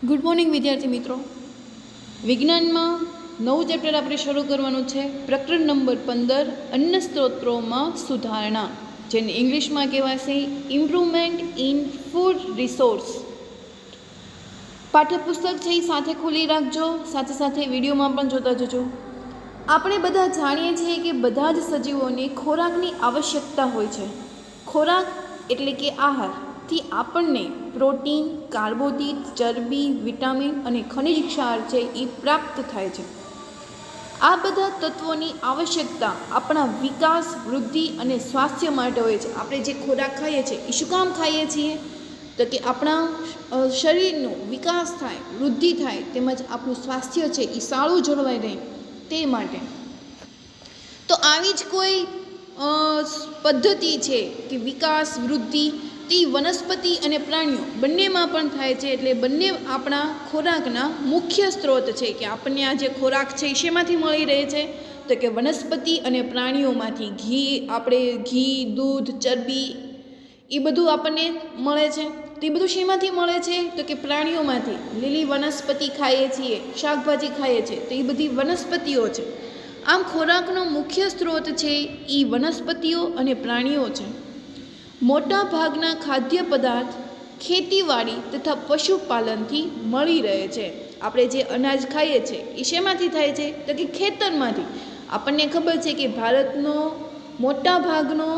Good morning વિદ્યાર્થી મિત્રો. વિજ્ઞાનમાં નવું ચેપ્ટર આપણે શરૂ કરવાનું છે. પ્રકરણ નંબર 15 અન્ન સ્ત્રોતોમાં સુધારણા, જેને ઇંગ્લિશમાં કહેવાશે ઇમ્પ્રુવમેન્ટ ઇન ફૂડ રિસોર્સ. પાઠ્યપુસ્તક છે એ સાથે ખોલી રાખજો, સાથે સાથે વિડીયોમાં પણ જોતા જજો. આપણે બધા જાણીએ છીએ કે બધા જ સજીવોને ખોરાકની આવશ્યકતા હોય છે. ખોરાક એટલે કે આહારથી આપણને પ્રોટીન, કાર્બોદિત, ચરબી, વિટામિન અને ખનિજ ક્ષાર છે એ પ્રાપ્ત થાય છે. આ બધા તત્વોની આવશ્યકતા આપણા વિકાસ, વૃદ્ધિ અને સ્વાસ્થ્ય માટે હોય છે. આપણે જે ખોરાક ખાઈએ છીએ એ શું કામ ખાઈએ છીએ? તો કે આપણા શરીરનો વિકાસ થાય, વૃદ્ધિ થાય, તેમજ આપણું સ્વાસ્થ્ય છે એ સારું જળવાઈ રહે તે માટે. તો આવી જ કોઈ પદ્ધતિ છે કે વિકાસ, વૃદ્ધિ તે વનસ્પતિ અને પ્રાણીઓ બંનેમાં પણ થાય છે. એટલે બંને આપણા ખોરાકના મુખ્ય સ્ત્રોત છે કે આપણને આ જે ખોરાક છે એ શેમાંથી મળી રહે છે? તો કે વનસ્પતિ અને પ્રાણીઓમાંથી. ઘી, દૂધ, ચરબી એ બધું આપણને મળે છે. તો એ બધું શેમાંથી મળે છે? તો કે પ્રાણીઓમાંથી. લીલી વનસ્પતિ ખાઈએ છીએ, શાકભાજી ખાઈએ છીએ, તો એ બધી વનસ્પતિઓ છે. આમ ખોરાકનો મુખ્ય સ્ત્રોત છે એ વનસ્પતિઓ અને પ્રાણીઓ છે. મોટા ભાગના ખાદ્ય પદાર્થ ખેતીવાડી તથા પશુપાલનથી મળી રહે છે. આપણે જે અનાજ ખાઈએ છીએ એ શેમાંથી થાય છે? તો કે ખેતરમાંથી. આપણને ખબર છે કે ભારતનો મોટા ભાગનો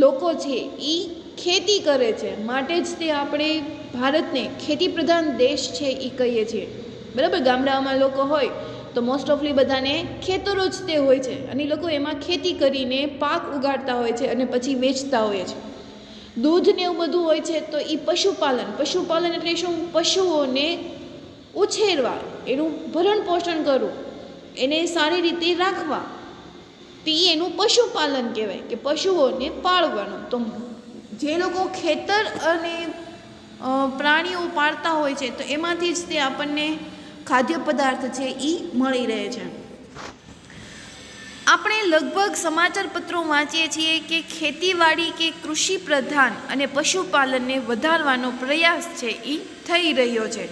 લોકો છે એ ખેતી કરે છે, માટે જ તે આપણે ભારતને ખેતી પ્રધાન દેશ છે એ કહીએ છીએ. બરાબર, ગામડાઓમાં લોકો હોય તો મોસ્ટ ઓફલી બધાને ખેતરો જ તે હોય છે અને લોકો એમાં ખેતી કરીને પાક ઉગાડતા હોય છે અને પછી વેચતા હોય છે. દૂધ ને એવું બધું હોય છે તો એ પશુપાલન એટલે શું? પશુઓને ઉછેરવા, એનું ભરણ પોષણ કરવું, એને સારી રીતે રાખવા, તો એનું પશુપાલન કહેવાય કે પશુઓને પાળવાનું. તો જે લોકો ખેતર અને પ્રાણીઓ પાળતા હોય છે તો એમાંથી જ તે આપણને ખાદ્ય પદાર્થ છે એ મળી રહે છે. આપણે લગભગ સમાચાર પત્રો વાંચીએ છીએ કે ખેતીવાડી કે કૃષિ પ્રધાન અને પશુપાલનને વધારવાનો પ્રયાસ છે એ થઈ રહ્યો છે.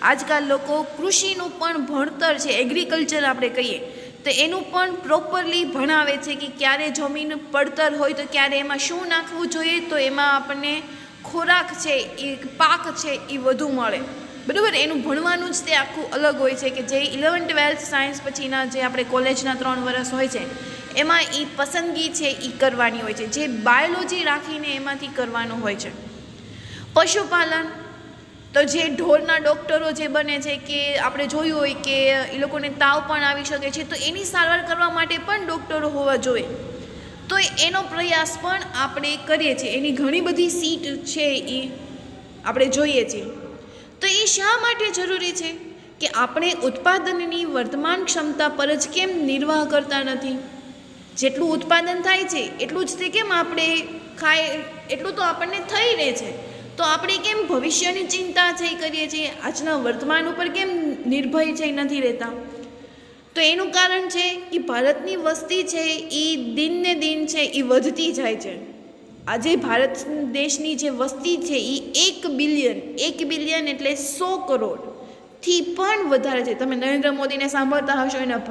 આજકાલ લોકો કૃષિનું પણ ભણતર છે, એગ્રીકલ્ચર આપણે કહીએ તો એનું પણ પ્રોપરલી ભણાવે છે કે ક્યારે જમીન પડતર હોય તો ક્યારે એમાં શું નાખવું જોઈએ, તો એમાં આપણને ખોરાક છે એ પાક છે એ વધુ મળે. બરાબર, એનું ભણવાનું જ તે આખું અલગ હોય છે કે જે 11th 12th સાયન્સ પછીના જે આપણે કોલેજના 3 વર્ષ હોય છે એમાં એ પસંદગી છે એ કરવાની હોય છે, જે બાયોલોજી રાખીને એમાંથી કરવાનું હોય છે. પશુપાલન તો જે ઢોરના ડૉક્ટરો જે બને છે કે આપણે જોયું હોય કે એ લોકોને તાવ પણ આવી શકે છે તો એની સારવાર કરવા માટે પણ ડૉક્ટરો હોવા જોઈએ. તો એનો પ્રયાસ પણ આપણે કરીએ છીએ. એની ઘણી બધી સીટ છે એ આપણે જોઈએ છીએ. તો એ શા માટે જરૂરી છે? કે આપણે ઉત્પાદનની વર્તમાન ક્ષમતા પર જ કેમ નિર્વાહ કરતા નથી? જેટલું ઉત્પાદન થાય છે એટલું જ તે કેમ આપણે ખાય, એટલું તો આપણને થઈ રહે છે, તો આપણે કેમ ભવિષ્યની ચિંતા છે એ કરીએ છીએ? આજના વર્તમાન ઉપર કેમ નિર્ભય છે નથી રહેતા? તો એનું કારણ છે કે ભારતની વસ્તી છે એ દિનને દિન છે એ વધતી જાય છે. આજે ભારત દેશની જે વસ્તી છે એ 1 બિલિયન એટલે 100 કરોડથી પણ વધારે છે. તમે નરેન્દ્ર મોદીને સાંભળતા હશો એના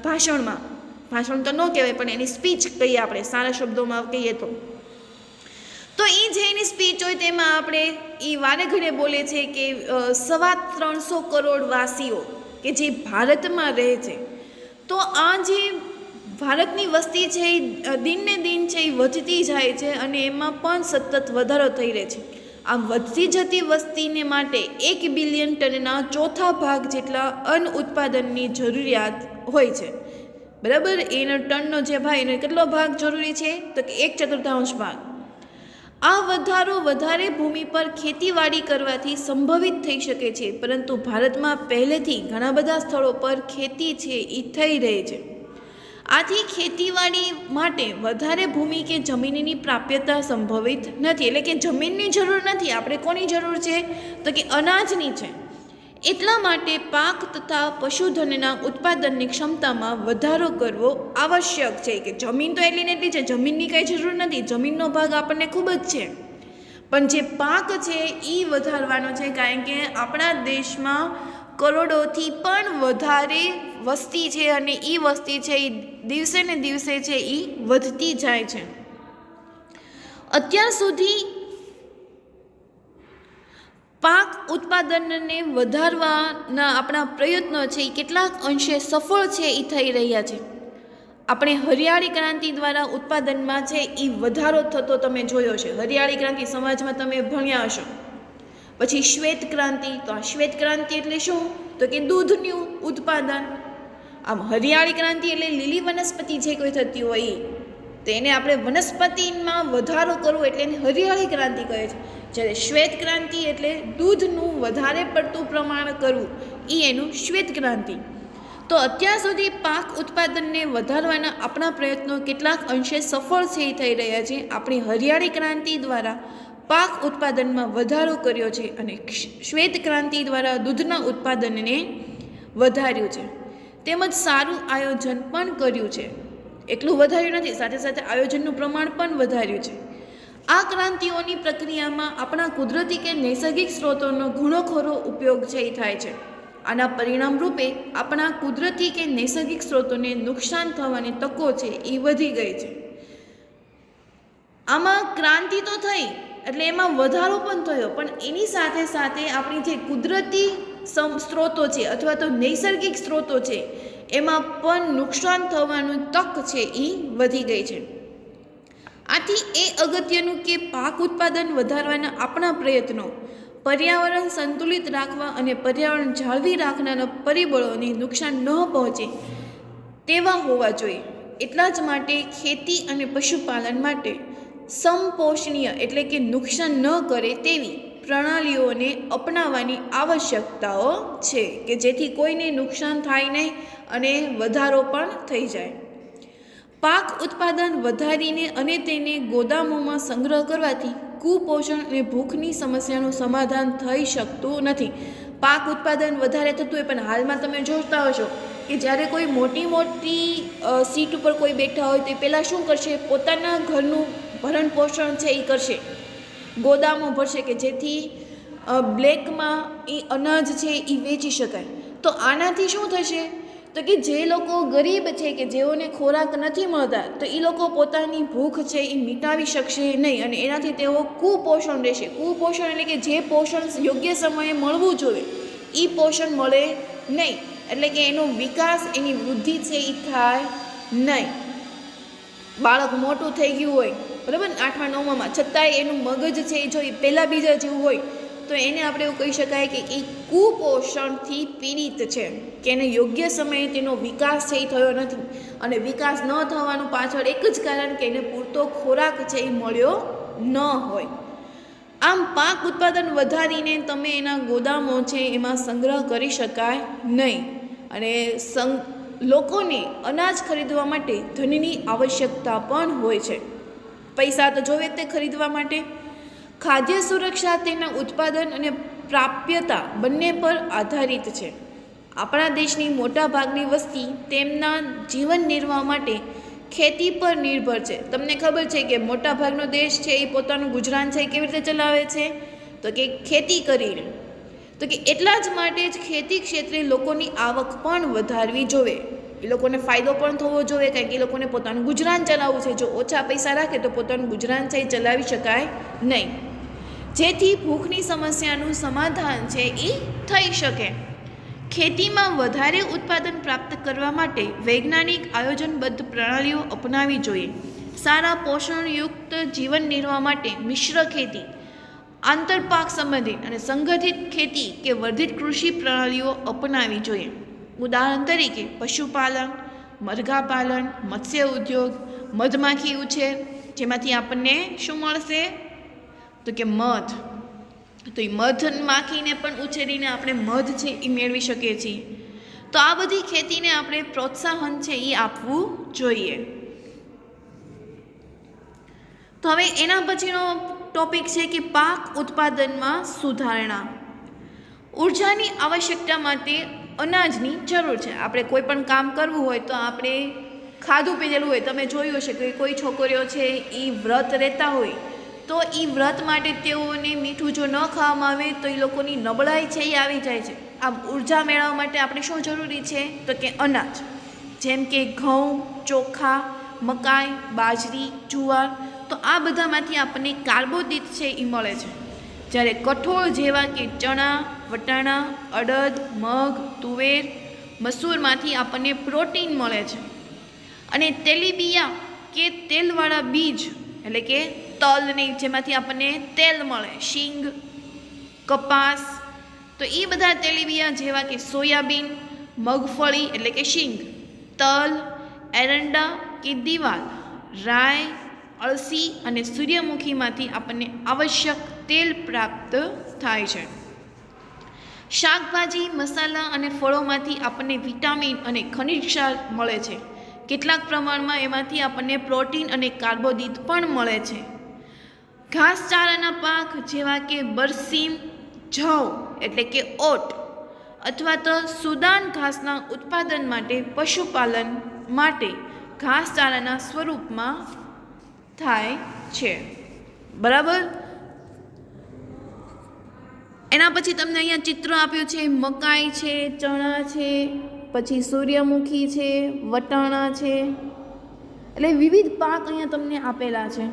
ભાષણ તો ન કહેવાય પણ એની સ્પીચ કહીએ આપણે, સારા શબ્દોમાં કહીએ તો એ જે એની સ્પીચ હોય તેમાં આપણે એ વારે ઘડે બોલે છે કે 350 કરોડ વાસીઓ કે જે ભારતમાં રહે છે. તો આ જે ભારતની વસ્તી છે એ દિનને દિન છે એ વધતી જાય છે અને એમાં પણ સતત વધારો થઈ રહે છે. આમ વધતી જતી વસ્તીને માટે 1 બિલિયન ટનના ચોથા ભાગ જેટલા અન્ન ઉત્પાદનની જરૂરિયાત હોય છે. બરાબર, એનો ટનનો જે ભાગ, એનો કેટલો ભાગ જરૂરી છે? તો કે 1/4 ભાગ. આ વધારો વધારે ભૂમિ પર ખેતીવાડી કરવાથી સંભવિત થઈ શકે છે, પરંતુ ભારતમાં પહેલેથી ઘણા બધા સ્થળો પર ખેતી છે એ થઈ રહી છે. આથી ખેતીવાડી માટે વધારે ભૂમિ કે જમીનની પ્રાપ્યતા સંભવિત નથી. એટલે કે જમીનની જરૂર નથી, આપણે કોની જરૂર છે? તો કે અનાજની છે. એટલા માટે પાક તથા પશુધનના ઉત્પાદનની ક્ષમતામાં વધારો કરવો આવશ્યક છે. કે જમીન તો એટલી ને એટલી છે, જમીનની કંઈ જરૂર નથી, જમીનનો ભાગ આપણને ખૂબ જ છે, પણ જે પાક છે એ વધારવાનો છે, કારણ કે આપણા દેશમાં કરોડોથી પણ વધારે વસ્તી છે અને એ વસ્તી છે એ દિવસે ને દિવસે છે એ વધતી જાય છે. અત્યાર સુધી પાક ઉત્પાદનને વધારવાના આપણા પ્રયત્નો છે એ કેટલાક અંશે સફળ છે એ થઈ રહ્યા છે. આપણે હરિયાળી ક્રાંતિ દ્વારા ઉત્પાદનમાં છે એ વધારો થતો તમે જોયો છે. હરિયાળી ક્રાંતિ સમાજમાં તમે ભણ્યા હશો. પછી શ્વેત ક્રાંતિ, તો આ શ્વેત ક્રાંતિ એટલે શું? તો કે દૂધનું ઉત્પાદન. આમ હરિયાળી ક્રાંતિ એટલે લીલી વનસ્પતિ જે કોઈ થતી હોય એ, તો એને આપણે વનસ્પતિમાં વધારો કરવો એટલે એને હરિયાળી ક્રાંતિ કહે છે. જ્યારે શ્વેત ક્રાંતિ એટલે દૂધનું વધારે પડતું પ્રમાણ કરવું, એ એનું શ્વેત ક્રાંતિ. તો અત્યાર સુધી પાક ઉત્પાદનને વધારવાના આપણા પ્રયત્નો કેટલાક અંશે સફળ છે થઈ રહ્યા છે. આપણી હરિયાળી ક્રાંતિ દ્વારા પાક ઉત્પાદનમાં વધારો કર્યો છે અને શ્વેત ક્રાંતિ દ્વારા દૂધના ઉત્પાદનને વધાર્યું છે. તેમજ સારું આયોજન પણ કર્યું છે. એટલું વધાર્યું નથી, સાથે સાથે આયોજનનું પ્રમાણ પણ વધાર્યું છે. આ ક્રાંતિઓની પ્રક્રિયામાં આપણા કુદરતી કે નૈસર્ગિક સ્ત્રોતોનો ઘણો ખરો ઉપયોગ છે એ થાય છે. આના પરિણામ રૂપે આપણા કુદરતી કે નૈસર્ગિક સ્ત્રોતોને નુકસાન થવાની તકો છે એ વધી ગઈ છે. આમાં ક્રાંતિ તો થઈ એટલે એમાં વધારો પણ થયો, પણ એની સાથે સાથે આપણી જે કુદરતી સ્ત્રોતો છે અથવા તો નૈસર્ગિક સ્ત્રોતો છે એમાં પણ નુકસાન થવાનું તક છે એ વધી ગઈ છે. આથી એ અગત્યનું કે પાક ઉત્પાદન વધારવાના આપણા પ્રયત્નો પર્યાવરણ સંતુલિત રાખવા અને પર્યાવરણ જાળવી રાખનારા પરિબળોને નુકસાન ન પહોંચે તેવા હોવા જોઈએ. એટલા જ માટે ખેતી અને પશુપાલન માટે સમપોષણીય એટલે કે નુકસાન ન કરે તેવી પ્રણાલીઓને અપનાવવાની આવશ્યકતાઓ છે કે જેથી કોઈને નુકસાન થાય નહીં અને વધારો પણ થઈ જાય. પાક ઉત્પાદન વધારીને અને તેને ગોદામોમાં સંગ્રહ કરવાથી કુપોષણ અને ભૂખની સમસ્યાનું સમાધાન થઈ શકતું નથી. પાક ઉત્પાદન વધારે થતું હોય પણ હાલમાં તમે જોતા હશો કે જ્યારે કોઈ મોટી મોટી સીટ ઉપર કોઈ બેઠા હોય તો પહેલાં શું કરશે? પોતાના ઘરનું ભરણ પોષણ છે એ કરશે, ગોદામો ભરશે કે જેથી બ્લેકમાં એ અનાજ છે એ વેચી શકાય. તો આનાથી શું થશે? તો કે જે લોકો ગરીબ છે કે જેઓને ખોરાક નથી મળતા, તો એ લોકો પોતાની ભૂખ છે એ મિટાવી શકશે નહીં અને એનાથી તેઓ કુપોષણ રહેશે. કુપોષણ એટલે કે જે પોષણ યોગ્ય સમયે મળવું જોઈએ એ પોષણ મળે નહીં, એટલે કે એનો વિકાસ, એની વૃદ્ધિ છે એ થાય નહીં. બાળક મોટું થઈ ગયું હોય, બરાબર, 8મા 9માં, છતાંય એનું મગજ છે એ જો એ પહેલાં બીજા જેવું હોય તો એને આપણે એવું કહી શકાય કે એ કુપોષણથી પીડિત છે, કે એને યોગ્ય સમયે તેનો વિકાસ છે એ થયો નથી. અને વિકાસ ન થવાનું પાછળ એક જ કારણ કે એને પૂરતો ખોરાક છે એ મળ્યો ન હોય. આમ પાક ઉત્પાદન વધારીને તમે એના ગોદામો છે એમાં સંગ્રહ કરી શકાય નહીં અને લોકોને અનાજ ખરીદવા માટે ધનની આવશ્યકતા પણ હોય છે. પૈસા તો જોવે તે ખરીદવા માટે. ખાદ્ય સુરક્ષા તેના ઉત્પાદન અને પ્રાપ્યતા બંને પર આધારિત છે. આપણા દેશની મોટા ભાગની વસ્તી તેમના જીવન નિર્વાહ માટે ખેતી પર નિર્ભર છે. તમને ખબર છે કે મોટા ભાગનો દેશ છે એ પોતાનું ગુજરાન છે એ કેવી રીતે ચલાવે છે? તો કે ખેતી કરીને. તો કે એટલા જ માટે જ ખેતી ક્ષેત્રે લોકોની આવક પણ વધારવી જોઈએ. એ લોકોને ફાયદો પણ થવો જોઈએ, કારણ કે એ લોકોને પોતાનું ગુજરાન ચલાવવું છે. જો ઓછા પૈસા રાખે તો પોતાનું ગુજરાન છે એ ચલાવી શકાય નહીં, જેથી ભૂખની સમસ્યાનું સમાધાન છે એ થઈ શકે. ખેતીમાં વધારે ઉત્પાદન પ્રાપ્ત કરવા માટે વૈજ્ઞાનિક આયોજનબદ્ધ પ્રણાલીઓ અપનાવવી જોઈએ. સારા પોષણયુક્ત જીવન નિર્વાહ માટે મિશ્ર ખેતી, આંતરપાક સંબંધિત અને સંગઠિત ખેતી કે વર્ધિત કૃષિ પ્રણાલીઓ અપનાવવી જોઈએ. ઉદાહરણ તરીકે પશુપાલન, મરઘાપાલન, મત્સ્ય ઉદ્યોગ, મધમાખી ઉછેર, જેમાંથી આપણને શું મળશે? તો કે મધ. તો એ મધમાખીને પણ ઉછેરીને આપણે મધ છે એ મેળવી શકીએ છીએ. તો આ બધી ખેતીને આપણે પ્રોત્સાહન છે એ આપવું જોઈએ. તો હવે એના પછીનો ટોપિક છે કે પાક ઉત્પાદનમાં સુધારણા. ઉર્જાની આવશ્યકતા માટે અનાજની જરૂર છે. આપણે કોઈ પણ કામ કરવું હોય તો આપણે ખાધું પીધેલું હોય. તમે જોયું હશે કે કોઈ છોકરીઓ છે એ વ્રત રહેતા હોય તો એ વ્રત માટે તેઓને મીઠું જો ન ખાવામાં આવે તો એ લોકોની નબળાઈ છે એ આવી જાય છે. આ ઉર્જા મેળવવા માટે આપણે શું જરૂરી છે તો કે અનાજ, જેમ કે ઘઉં, ચોખા, મકાઈ, બાજરી, જુવાર, તો આ બધામાંથી આપણને કાર્બોદિત છે એ મળે છે. જ્યારે કઠોળ જેવા કે ચણા, વટાણા, અડદ, મગ, તુવેર, મસૂરમાંથી આપણને પ્રોટીન મળે છે. અને તેલીબિયા કે તેલવાળા બીજ એટલે કે તલની જેમાંથી આપણને તેલ મળે, શીંગ, કપાસ, તો એ બધા તેલીબિયા જેવા કે સોયાબીન, મગફળી એટલે કે શીંગ, તલ, એરંડા કે દિવાલ, રાઈ, અળસી અને સૂર્યમુખીમાંથી આપણને આવશ્યક તેલ પ્રાપ્ત થાય છે. શાકભાજી, મસાલા અને ફળોમાંથી આપણને વિટામિન અને ખનિજ ક્ષાર મળે છે. કેટલાક પ્રમાણમાં એમાંથી આપણને પ્રોટીન અને કાર્બોદિત પણ મળે છે. ઘાસચારાના પાક જેવા કે બરસીમ, જવ એટલે કે ઓટ અથવા તો સુદાન ઘાસના ઉત્પાદન માટે પશુપાલન માટે ઘાસચારાના સ્વરૂપમાં થાય છે. બરાબર. એના પછી તમને અહીંયા ચિત્ર આપ્યું છે, મકાઈ છે, ચણા છે, પછી સૂર્યમુખી છે, વટાણા છે, એટલે વિવિધ પાક અહીંયા તમને આપેલા છે.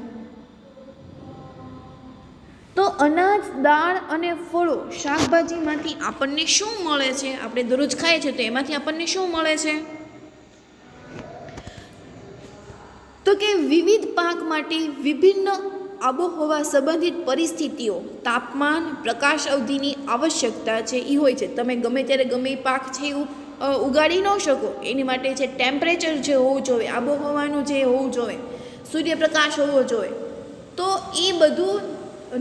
તો અનાજ, દાળ અને ફળો, શાકભાજીમાંથી આપણને શું મળે છે? આપણે દરરોજ ખાઈએ છીએ તો એમાંથી આપણને શું મળે છે? તો કે વિવિધ પાક માટે વિભિન્ન આબોહવા સંબંધિત પરિસ્થિતિઓ, તાપમાન, પ્રકાશ અવધિની આવશ્યકતા છે એ હોય છે. તમે ગમે ત્યારે ગમે એ પાક છે એ ઉગાડી ન શકો. એની માટે છે ટેમ્પરેચર જે હોવું જોઈએ, આબોહવાનું જે હોવું જોઈએ, સૂર્યપ્રકાશ હોવો જોઈએ. તો એ બધું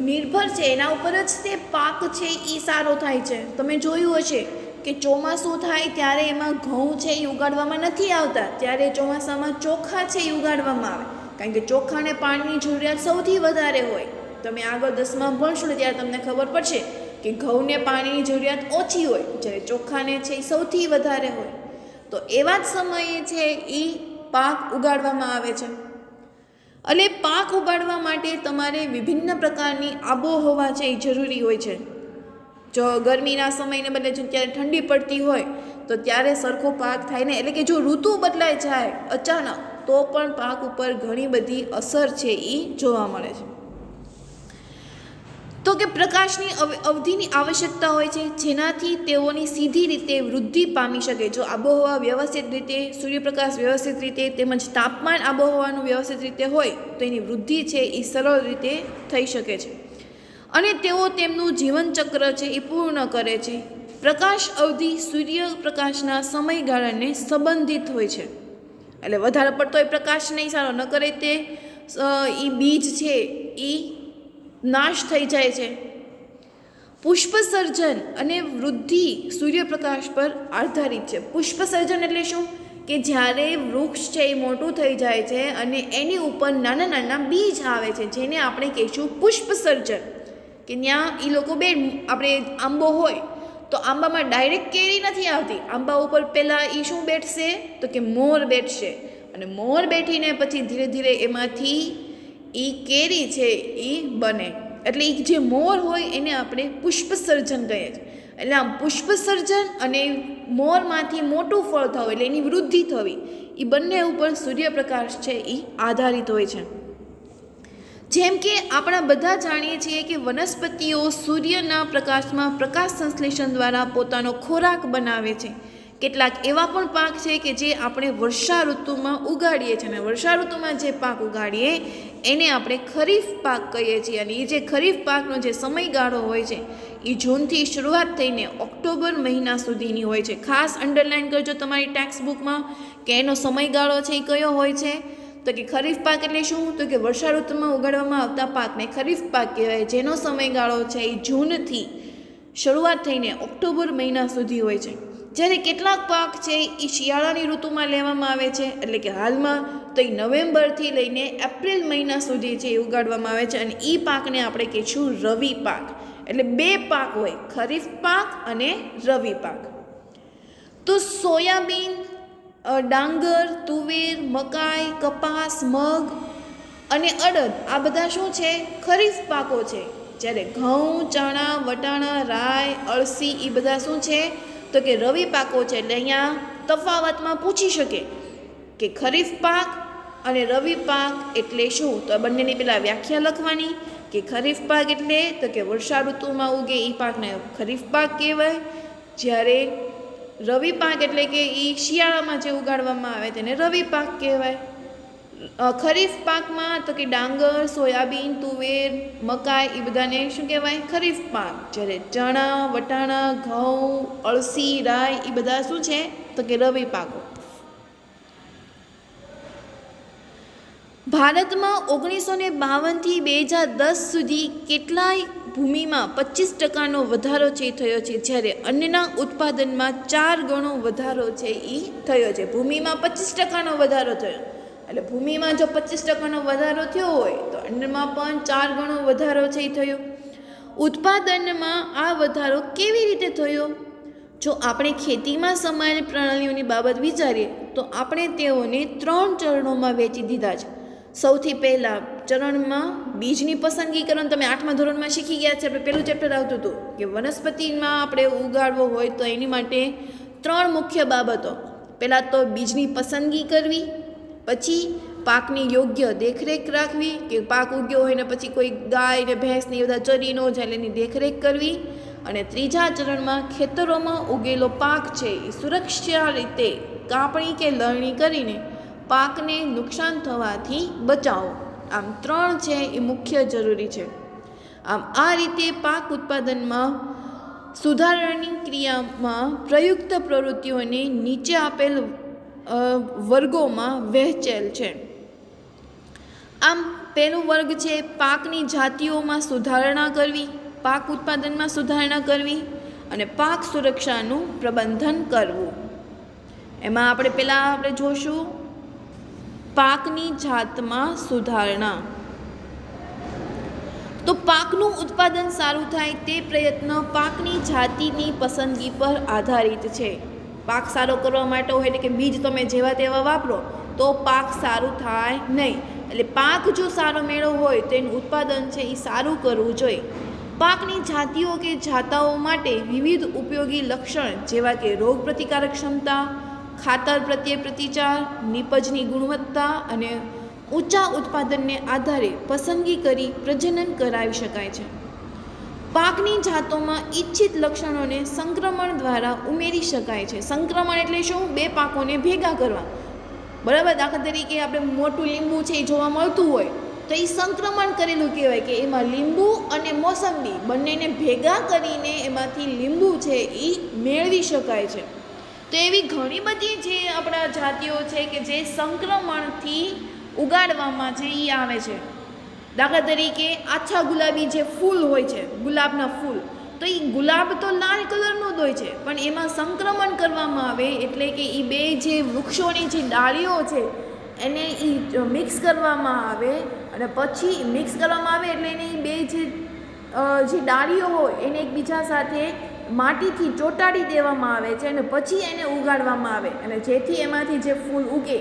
નિર્ભર છે, એના ઉપર જ તે પાક છે એ સારો થાય છે. તમે જોયું હશે કે ચોમાસું થાય ત્યારે એમાં ઘઉં છે એ ઉગાડવામાં નથી આવતા, ત્યારે ચોમાસામાં ચોખા છે એ ઉગાડવામાં આવે, કારણ કે ચોખાને પાણીની જરૂરિયાત સૌથી વધારે હોય. તમે આગળ 10માં ભણશો ને ત્યારે તમને ખબર પડશે કે ઘઉંને પાણીની જરૂરિયાત ઓછી હોય, જ્યારે ચોખાને છે એ સૌથી વધારે હોય. તો એવા જ સમયે છે એ પાક ઉગાડવામાં આવે છે. એટલે પાક ઉગાડવા માટે તમારે વિભિન્ન પ્રકારની આબોહવા છે એ જરૂરી હોય છે. જો ગરમીના સમયને બદલે જ્યારે ઠંડી પડતી હોય તો ત્યારે સરખો પાક થાય ને, એટલે કે જો ઋતુ બદલાઈ જાય અચાનક તો પણ પાક ઉપર ઘણી બધી અસર છે એ જોવા મળે છે. તો કે પ્રકાશની અવધિની આવશ્યકતા હોય છે, જેનાથી તેઓની સીધી રીતે વૃદ્ધિ પામી શકે. જો આબોહવા વ્યવસ્થિત રીતે, સૂર્યપ્રકાશ વ્યવસ્થિત રીતે તેમજ તાપમાન આબોહવાનું વ્યવસ્થિત રીતે હોય તો એની વૃદ્ધિ છે એ સરળ રીતે થઈ શકે છે અને તેઓ તેમનું જીવનચક્ર છે એ પૂર્ણ કરે છે. પ્રકાશ અવધિ સૂર્યપ્રકાશના સમયગાળાને સંબંધિત હોય છે. એટલે વધારે પડતો એ પ્રકાશ નહીં સારો ન કરે તે એ બીજ છે એ નાશ થઈ જાય છે. પુષ્પસર્જન અને વૃદ્ધિ સૂર્યપ્રકાશ પર આધારિત છે. પુષ્પસર્જન એટલે શું? કે જ્યારે વૃક્ષ છે એ મોટું થઈ જાય છે અને એની ઉપર નાના નાના બીજ આવે છે, જેને આપણે કહીશું પુષ્પસર્જન. કે ત્યાં એ લોકો આપણે આંબો હોય તો આંબામાં ડાયરેક્ટ કેરી નથી આવતી, આંબા ઉપર પહેલાં એ શું બેઠશે તો કે મોર બેઠશે, અને મોર બેઠીને પછી ધીરે ધીરે એમાંથી એ કેરી છે એ બને. એટલે એ જે મોર હોય એને આપણે પુષ્પસર્જન કહીએ છીએ. એટલે આમ પુષ્પસર્જન અને મોરમાંથી મોટું ફળ થવું એટલે એની વૃદ્ધિ થવી, એ બંને ઉપર સૂર્યપ્રકાશ છે એ આધારિત હોય છે. જેમ કે આપણા બધા જાણીએ છીએ કે વનસ્પતિઓ સૂર્યના પ્રકાશમાં પ્રકાશ સંશ્લેષણ દ્વારા પોતાનો ખોરાક બનાવે છે. કેટલાક એવા પણ પાક છે કે જે આપણે વર્ષા ઋતુમાં ઉગાડીએ છીએ, અને વર્ષા ઋતુમાં જે પાક ઉગાડીએ એને આપણે ખરીફ પાક કહીએ છીએ. અને એ જે ખરીફ પાકનો જે સમયગાળો હોય છે એ જૂનથી શરૂઆત થઈને ઓક્ટોબર મહિના સુધીની હોય છે. ખાસ અંડરલાઇન કરજો તમારી ટેક્સ્ટ બુકમાં કે એનો સમયગાળો છે એ કયો હોય છે. તો કે ખરીફ પાક એટલે શું? તો કે વર્ષા ઋતુમાં ઉગાડવામાં આવતા પાકને ખરીફ પાક કહેવાય, જેનો સમયગાળો છે એ જૂનથી શરૂઆત થઈને ઓક્ટોબર મહિના સુધી હોય છે. જ્યારે કેટલાક પાક છે એ શિયાળાની ઋતુમાં લેવામાં આવે છે, એટલે કે હાલમાં તો એ નવેમ્બરથી લઈને એપ્રિલ મહિના સુધી છે એ ઉગાડવામાં આવે છે, અને એ પાકને આપણે કહીશું રવિ પાક. એટલે બે પાક હોય, ખરીફ પાક અને રવિ પાક. તો સોયાબીન, ડાંગર, તુવેર, મકાઈ, કપાસ, મગ અને અડદ આ બધા શું છે? ખરીફ પાકો છે. જ્યારે ઘઉં, ચણા, વટાણા, રાઈ, અળસી એ બધા શું છે? તો કે રવિ પાકો છે. એટલે અહીંયા તફાવતમાં પૂછી શકે કે ખરીફ પાક અને રવિ પાક એટલે શું? તો બંનેની પહેલાં વ્યાખ્યા લખવાની કે ખરીફ પાક એટલે તો કે વર્ષા ઋતુમાં ઉગે એ પાકને ખરીફ પાક કહેવાય. જ્યારે રવિ પાક એટલે કે એ શિયાળામાં જે ઉગાડવામાં આવે તેને રવિ પાક કહેવાય. ખરીફ પાકમાં તો કે ડાંગર, સોયાબીન, તુવેર, મકાઈ એ બધાને શું કહેવાય? ખરીફ પાક. જ્યારે ચણા, વટાણા, ઘઉં, અળસી, રાઈ એ બધા શું છે? તો કે રવિ પાકો. ભારતમાં 1952થી 2010 સુધી કેટલાય ભૂમિમાં 25% વધારો છે થયો છે. જ્યારે અન્નના ઉત્પાદનમાં 4 ગણો વધારો છે એ થયો છે. ભૂમિમાં 25% વધારો થયો. એટલે ભૂમિમાં જો 25% વધારો થયો હોય તો અન્નમાં પણ 4 ગણો વધારો છે એ થયો. ઉત્પાદનમાં આ વધારો કેવી રીતે થયો? જો આપણે ખેતીમાં સમાયેલ પ્રણાલીઓની બાબત વિચારીએ તો આપણે તેઓને 3 ચરણોમાં વહેંચી દીધા છે. સૌથી પહેલાં ચરણમાં બીજની પસંદગી કરવાનું તમે 8મા ધોરણમાં શીખી ગયા છે. આપણે પહેલું ચેપ્ટર આવતું હતું કે વનસ્પતિમાં આપણે ઉગાડવો હોય તો એની માટે 3 મુખ્ય બાબતો. પહેલાં તો બીજની પસંદગી કરવી, પછી પાકની યોગ્ય દેખરેખ રાખવી કે પાક ઉગ્યો હોય ને પછી કોઈ ગાય ને ભેંસ ને એ બધા ચરી ન જાય એની દેખરેખ કરવી. અને ત્રીજા ચરણમાં ખેતરોમાં ઉગેલો પાક છે એ સુરક્ષિત રીતે કાપણી કે લણણી કરીને પાકને નુકસાન થવાથી બચાવો. આમ 3 છે એ મુખ્ય જરૂરી છે. આમ આ રીતે પાક ઉત્પાદનમાં સુધારણાની ક્રિયામાં પ્રયુક્ત પ્રવૃત્તિઓને નીચે આપેલ વર્ગોમાં વહેંચેલ છે. આમ પહેલું વર્ગ છે પાકની જાતિઓમાં સુધારણા કરવી, પાક ઉત્પાદનમાં સુધારણા કરવી અને પાક સુરક્ષાનું પ્રબંધન કરવું. એમાં આપણે જોશું પાકની જાતમાં સુધારણા. તો પાકનું ઉત્પાદન સારું થાય તે પ્રયત્ન પાકની જાતિની પસંદગી પર આધારિત છે. પાક સારો કરવા માટે હોય એટલે કે બીજ તમે જેવા તેવા વાપરો તો પાક સારું થાય નહીં. એટલે પાક જો સારો મેળવવો હોય તો એનું ઉત્પાદન છે એ સારું કરવું જોઈએ. પાકની જાતિઓ કે જાતાઓ માટે વિવિધ ઉપયોગી લક્ષણ જેવા કે રોગ પ્રતિકારક ક્ષમતા, ખાતર પ્રત્યે પ્રતિચાર, નિપજની ગુણવત્તા અને ઊંચા ઉત્પાદનને આધારે પસંદગી કરી પ્રજનન કરાવી શકાય છે. પાકની જાતોમાં ઈચ્છિત લક્ષણોને સંક્રમણ દ્વારા ઉમેરી શકાય છે. સંક્રમણ એટલે શું? 2 પાકોને ભેગા કરવા. બરાબર. દાખલા તરીકે આપણે મોટું લીંબુ છે એ જોવા મળતું હોય તો એ સંક્રમણ કરેલું કહેવાય કે એમાં લીંબુ અને મોસંબી બંનેને ભેગા કરીને એમાંથી લીંબુ છે એ મેળવી શકાય છે. તો એવી ઘણી બધી જે આપણા જાતિઓ છે કે જે સંક્રમણથી ઉગાડવામાં છે એ આવે છે. દાખલા તરીકે આછા ગુલાબી જે ફૂલ હોય છે, ગુલાબના ફૂલ, તો એ ગુલાબ તો લાલ કલરનું જ હોય છે પણ એમાં સંક્રમણ કરવામાં આવે એટલે કે એ 2 જે વૃક્ષોની જે ડાળીઓ છે એને એ મિક્સ કરવામાં આવે અને પછી મિક્સ કરવામાં આવે એટલે એને 2 જે ડાળીઓ હોય એને એકબીજા સાથે માટીથી ચોંટાડી દેવામાં આવે છે અને પછી એને ઉગાડવામાં આવે અને જેથી એમાંથી જે ફૂલ ઉગે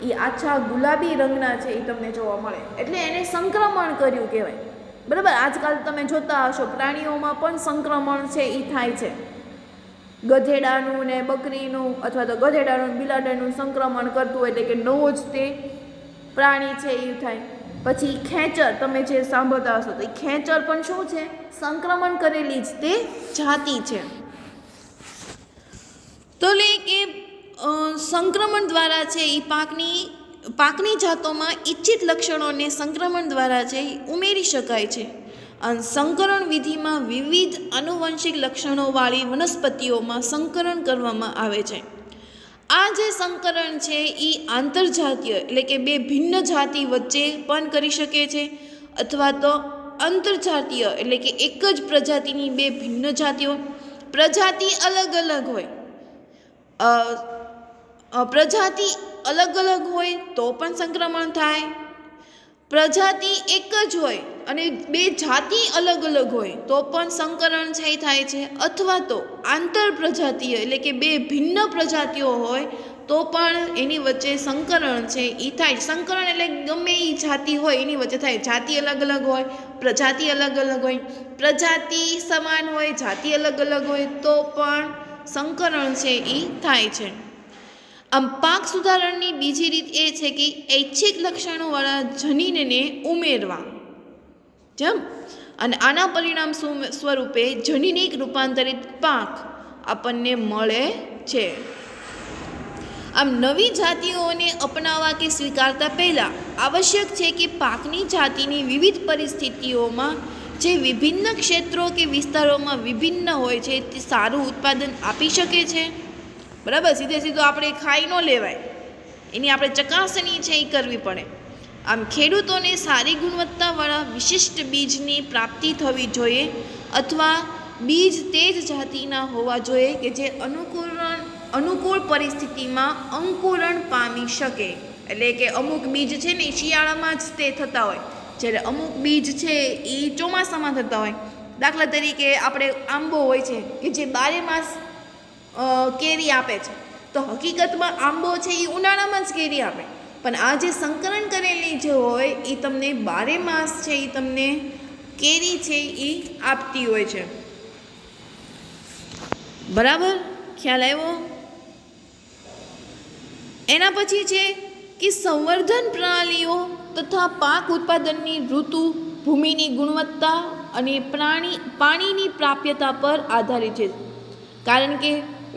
એ આછા ગુલાબી રંગના છે એ તમને જોવા મળે. એટલે એને સંક્રમણ કર્યું કહેવાય. બરાબર. આજકાલ તમે જોતા હશો પ્રાણીઓમાં પણ સંક્રમણ છે એ થાય છે. ગધેડાનું ને બકરીનું અથવા તો ગધેડાનું બિલાડાનું સંક્રમણ કરતું હોય એટલે કે નવો જ તે પ્રાણી છે એ થાય. પછી ખેંચર તમે જે સાંભળતા હશો તો એ ખેંચર પણ શું છે? સંક્રમણ કરેલી જ તે જાતિ છે. તો લે કે સંક્રમણ દ્વારા છે એ પાકની જાતોમાં ઈચ્છિત લક્ષણોને સંક્રમણ દ્વારા છે એ ઉમેરી શકાય છે. અને સંકરણ વિધિમાં વિવિધ આનુવંશિક લક્ષણોવાળી વનસ્પતિઓમાં સંકરણ કરવામાં આવે છે. આ જે સંકરણ છે એ આંતરજાતીય એટલે કે 2 ભિન્ન જાતિ વચ્ચે પણ કરી શકે છે અથવા તો અંતરજાતીય એટલે કે એક જ પ્રજાતિની 2 ભિન્ન જાતિઓ. પ્રજાતિ અલગ અલગ હોય પ્રજાતિ અલગ અલગ હોય તો પણ સંક્રમણ થાય. પ્રજાતિ એક જ હોય અને 2 જાતિ અલગ અલગ હોય તો પણ સંકરણ થાય છે. અથવા તો આંતર પ્રજાતીય એટલે કે 2 ભિન્ન પ્રજાતિઓ હોય તો પણ એની વચ્ચે સંકરણ છે એ થાય. સંકરણ એટલે ગમે એ જાતિ હોય એની વચ્ચે થાય. જાતિ અલગ અલગ હોય, પ્રજાતિ અલગ અલગ હોય, પ્રજાતિ સમાન હોય, જાતિ અલગ અલગ હોય, તો પણ સંકરણ છે એ થાય છે. આમ પાક સુધારણની બીજી રીત એ છે કે ઐચ્છિક લક્ષણોવાળા જનીનને ઉમેરવા. જેમ અને આના પરિણામ સ્વરૂપે જનીનિક રૂપાંતરિત પાક આપણને મળે છે. આમ નવી જાતિઓને અપનાવવા કે સ્વીકારતા પહેલાં આવશ્યક છે કે પાકની જાતિની વિવિધ પરિસ્થિતિઓમાં જે વિભિન્ન ક્ષેત્રો કે વિસ્તારોમાં વિભિન્ન હોય છે તે સારું ઉત્પાદન આપી શકે છે. બરાબર, સીધે સીધું આપણે ખાઈ ન લેવાય, એની આપણે ચકાસણી છે એ કરવી પડે. આમ ખેડૂતોને સારી ગુણવત્તાવાળા વિશિષ્ટ બીજની પ્રાપ્તિ થવી જોઈએ અથવા બીજ તે જ જાતિના હોવા જોઈએ કે જે અનુકૂળ પરિસ્થિતિમાં અંકુરણ પામી શકે. એટલે કે અમુક બીજ છે ને એ શિયાળામાં જ તે થતા હોય, જ્યારે અમુક બીજ છે એ ચોમાસામાં થતા હોય. દાખલા તરીકે આપણે આંબો હોય છે કે જે 12 માસ કેરી આપે છે, તો હકીકતમાં આંબો છે એ ઉનાળામાં જ કેરી આપે, પણ આ જે સંકલન કરેલી જે હોય એ તમને 12 માસ છે એ તમને કેરી છે એ આપતી હોય છે. બરાબર, ખ્યાલ આવ્યો? એના પછી છે કે સંવર્ધન પ્રણાલીઓ તથા પાક ઉત્પાદનની ઋતુ, ભૂમિની ગુણવત્તા અને પાણીની પ્રાપ્યતા પર આધારિત છે. કારણ કે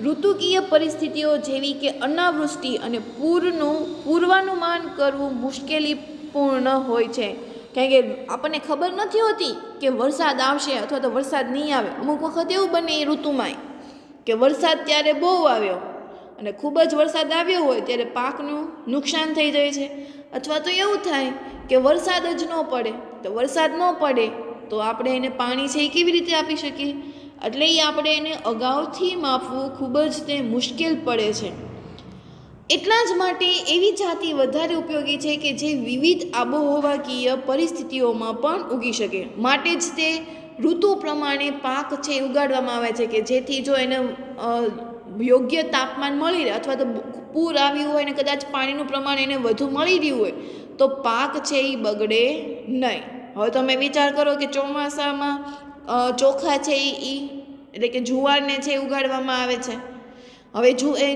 ઋતુકીય પરિસ્થિતિઓ જેવી કે અનાવૃષ્ટિ અને પૂરનું પૂર્વાનુમાન કરવું મુશ્કેલીપૂર્ણ હોય છે. કારણ કે આપણને ખબર નથી હોતી કે વરસાદ આવશે અથવા તો વરસાદ નહીં આવે. અમુક વખત એવું બને એ ઋતુમાં કે વરસાદ ત્યારે બહુ આવ્યો અને ખૂબ જ વરસાદ આવ્યો હોય ત્યારે પાકનું નુકસાન થઈ જાય છે. અથવા તો એવું થાય કે વરસાદ જ ન પડે, તો વરસાદ ન પડે તો આપણે એને પાણી છે એ કેવી રીતે આપી શકીએ? એટલે એ આપણે એને અગાઉથી માપવું ખૂબ જ તે મુશ્કેલ પડે છે. એટલા જ માટે એવી જાતિ વધારે ઉપયોગી છે કે જે વિવિધ આબોહવાકીય પરિસ્થિતિઓમાં પણ ઉગી શકે. માટે જ તે ઋતુ પ્રમાણે પાક છે ઉગાડવામાં આવે છે કે જેથી જો એને યોગ્ય તાપમાન મળી રહે અથવા તો પૂર આવ્યું હોય ને કદાચ પાણીનું પ્રમાણ એને વધુ મળી રહ્યું હોય તો પાક છે એ બગડે નહીં. હવે તમે વિચાર કરો કે ચોમાસામાં ચોખા છે એ એટલે કે જુવારને છે ઉગાડવામાં આવે છે. હવે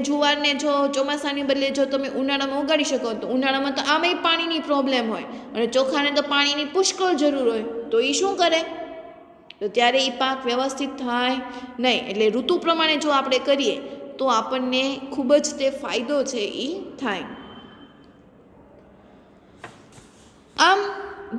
જુવારને જો ચોમાસાની બદલે જો તમે ઉનાળામાં ઉગાડી શકો તો ઉનાળામાં તો આમેય પાણીની પ્રોબ્લેમ હોય અને ચોખાને તો પાણીની પુષ્કળ જરૂર હોય, તો એ શું કરે? તો ત્યારે એ પાક વ્યવસ્થિત થાય નહીં. એટલે ઋતુ પ્રમાણે જો આપણે કરીએ તો આપણને ખૂબ જ તે ફાયદો છે એ થાય. આમ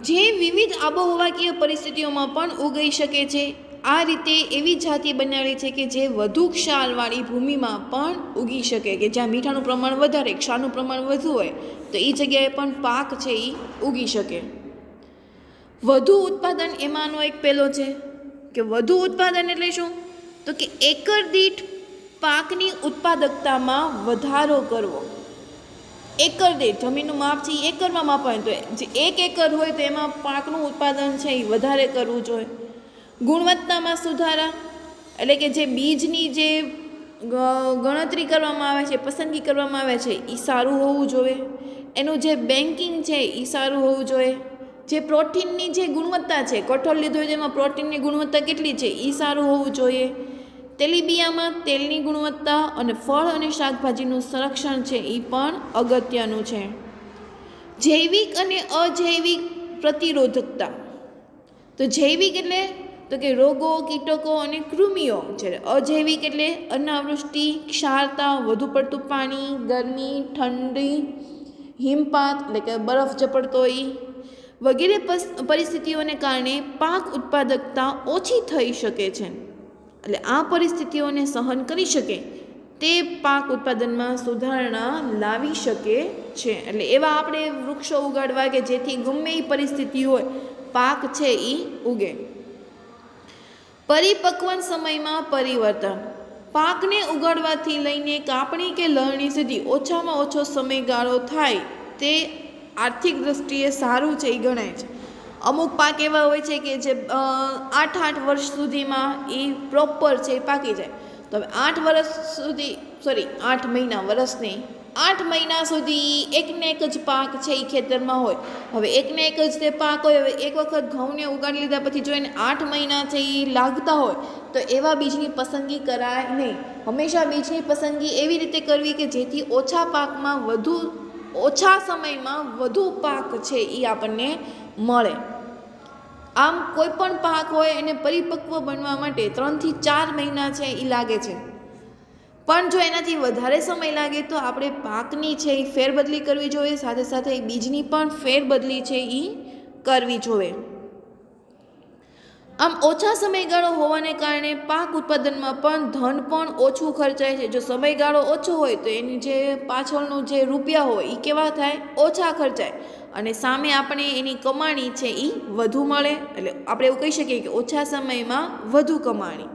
જે વિવિધ આબોહવાકીય પરિસ્થિતિઓમાં પણ ઉગી શકે છે. આ રીતે એવી જાતિ બનાવેલી છે કે જે વધુ ક્ષારવાળી ભૂમિમાં પણ ઉગી શકે, કે જ્યાં મીઠાનું પ્રમાણ વધારે, ક્ષારનું પ્રમાણ વધુ હોય તો એ જગ્યાએ પણ પાક છે એ ઉગી શકે. વધુ ઉત્પાદન એમાંનો એક પહેલો છે કે વધુ ઉત્પાદન એટલે શું? તો કે એકર દીઠ પાકની ઉત્પાદકતામાં વધારો કરવો. એકર દીઠ જમીનનું માપ છે એ એકરમાં માપવાનું, તો જે 1 એકર હોય તો એમાં પાકનું ઉત્પાદન છે એ વધારે કરવું જોઈએ. ગુણવત્તામાં સુધારા એટલે કે જે બીજની જે ગણતરી કરવામાં આવે છે, પસંદગી કરવામાં આવે છે એ સારું હોવું જોઈએ. એનું જે બેન્કિંગ છે એ સારું હોવું જોઈએ. જે પ્રોટીનની જે ગુણવત્તા છે, કઠોળ લીધું હોય તેમાં પ્રોટીનની ગુણવત્તા કેટલી છે એ સારું હોવું જોઈએ. તેલીબિયાંમાં તેલની ગુણવત્તા અને ફળ અને શાકભાજીનું સંરક્ષણ છે એ પણ અગત્યનું છે. જૈવિક અને અજૈવિક પ્રતિરોધકતા. તો જૈવિક એટલે તો કે રોગો, કીટકો અને કૃમિઓ. જ્યારે અજૈવિક એટલે અનાવૃષ્ટિ, ક્ષારતા, વધુ પડતું પાણી, ગરમી, ઠંડી, હિમપાત એટલે કે બરફ ઝપટતો વગેરે પરિસ્થિતિઓને કારણે પાક ઉત્પાદકતા ઓછી થઈ શકે છે. એટલે આ પરિસ્થિતિઓને સહન કરી શકે તે પાક ઉત્પાદનમાં સુધારણા લાવી શકે છે. એટલે એવા આપણે વૃક્ષો ઉગાડવા કે જેથી ગમે એ પરિસ્થિતિ હોય પાક છે એ ઉગે. પરિપક્વન સમયમાં પરિવર્તન. પાકને ઉગાડવાથી લઈને કાપણી કે લણણી સુધી ઓછામાં ઓછો સમયગાળો થાય તે આર્થિક દ્રષ્ટિએ સારું છે એ ગણાય છે. અમુક પાક એવા હોય છે કે જે 8 વર્ષ સુધીમાં એ પ્રોપર છે એ પાકી જાય. તો હવે 8 મહિના, વર્ષ નહીં, 8 મહિના સુધી એકને એક જ પાક છે એ ખેતરમાં હોય. હવે એકને એક જ તે પાક હોય. હવે એક વખત ઘઉંને ઉગાડી લીધા પછી જો એને 8 મહિના છે એ લાગતા હોય તો એવા બીજની પસંદગી કરાય નહીં. હંમેશા બીજની પસંદગી એવી રીતે કરવી કે જેથી ઓછા પાકમાં ઓછા સમયમાં વધુ પાક છે એ આપણને મળે. આમ કોઈ પણ પાક હોય એને પરિપક્વ બનવા માટે 3 થી 4 મહિના છે એ લાગે છે. પણ જો એનાથી વધારે સમય લાગે તો આપણે પાકની છે એ ફેરબદલી કરવી જોઈએ, સાથે સાથે બીજની પણ ફેરબદલી છે એ કરવી જોઈએ. આમ ઓછા સમયગાળો હોવાને કારણે પાક ઉત્પાદનમાં પણ ધન પણ ઓછું ખર્ચાય છે. જો સમયગાળો ઓછો હોય તો એની જે પાછળનું જે રૂપિયા હોય એ કેવા થાય? ઓછા ખર્ચાય અને સામે આપણે એની કમાણી છે એ વધુ મળે. એટલે આપણે એવું કહી શકીએ કે ઓછા સમયમાં વધુ કમાણી.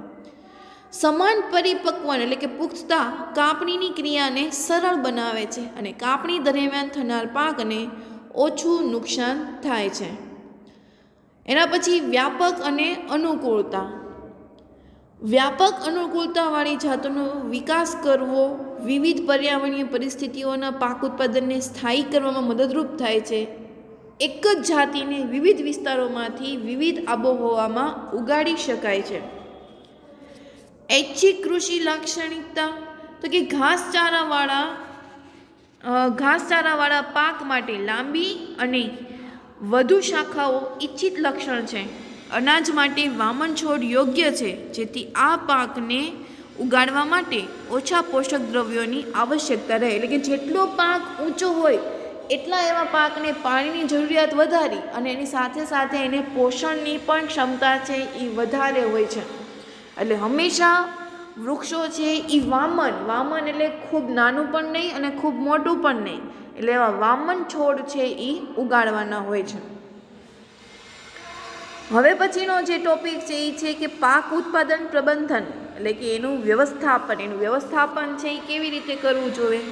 સમાન પરિપક્વન એટલે કે પુખ્તતા કાપણીની ક્રિયાને સરળ બનાવે છે અને કાપણી દરમિયાન થનાર પાકને ઓછું નુકસાન થાય છે. એના પછી વ્યાપક અને અનુકૂળતા. વ્યાપક અનુકૂળતાવાળી જાતોનો વિકાસ કરવો વિવિધ પર્યાવરણીય પરિસ્થિતિઓના પાક ઉત્પાદનને સ્થાયી કરવામાં મદદરૂપ થાય છે. એક જ જાતિને વિવિધ વિસ્તારોમાંથી વિવિધ આબોહવામાં ઉગાડી શકાય છે. ઐચ્છિક કૃષિ લાક્ષણિકતા તો કે ઘાસચારાવાળા પાક માટે લાંબી અને વધુ શાખાઓ ઈચ્છિત લક્ષણ છે. અનાજ માટે વામન છોડ યોગ્ય છે, જેથી આ પાકને ઉગાડવા માટે ઓછા પોષક દ્રવ્યોની આવશ્યકતા રહે. એટલે કે જેટલો પાક ઊંચો હોય એટલા એવા પાકને પાણીની જરૂરિયાત વધારી અને એની સાથે સાથે એને પોષણની પણ ક્ષમતા છે એ વધારે હોય છે. એટલે હંમેશા વૃક્ષો છે એ વામન એટલે ખૂબ નાનું પણ નહીં અને ખૂબ મોટું પણ નહીં, એટલે એવા વામન છોડ છે એ ઉગાડવાના હોય છે. હવે પછીનો જે ટોપિક છે એ છે કે પાક ઉત્પાદન પ્રબંધન, એટલે કે એનું વ્યવસ્થાપન છે એ કેવી રીતે કરવું જોઈએ.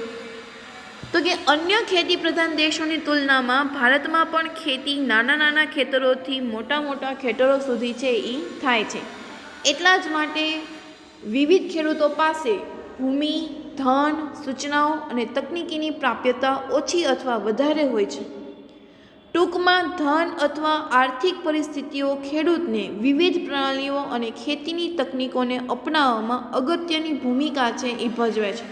તો કે અન્ય ખેતી પ્રધાન દેશોની તુલનામાં ભારતમાં પણ ખેતી નાના ખેતરોથી મોટા ખેતરો સુધી છે એ થાય છે. એટલા જ માટે વિવિધ ખેડૂતો પાસે ભૂમિ, ધન, સૂચનાઓ અને તકનીકીની પ્રાપ્યતા ઓછી અથવા વધારે હોય છે. ટૂંકમાં ધન અથવા આર્થિક પરિસ્થિતિઓ ખેડૂતને વિવિધ પ્રણાલીઓ અને ખેતીની તકનીકોને અપનાવવામાં અગત્યની ભૂમિકા છે એ ભજવે છે.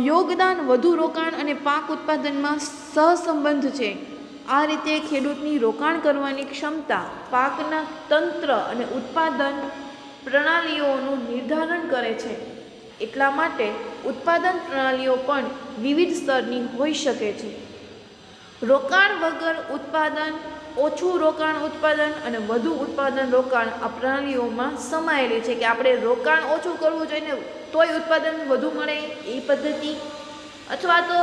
યોગદાન વધુ રોકાણ અને પાક ઉત્પાદનમાં સહસંબંધ છે. આ રીતે ખેડૂતની રોકાણ કરવાની ક્ષમતા પાકના તંત્ર અને ઉત્પાદન પ્રણાલીઓનું નિર્ધારણ કરે છે. એટલા માટે ઉત્પાદન પ્રણાલીઓ પણ વિવિધ સ્તરની હોઈ શકે છે. રોકાણ વગર ઉત્પાદન, ઓછું રોકાણ ઉત્પાદન અને વધુ ઉત્પાદન રોકાણ આ પ્રણાલીઓમાં સમાયેલી છે. કે આપણે રોકાણ ઓછું કરવું જોઈએ તોય ઉત્પાદન વધુ મળે એ પદ્ધતિ, અથવા તો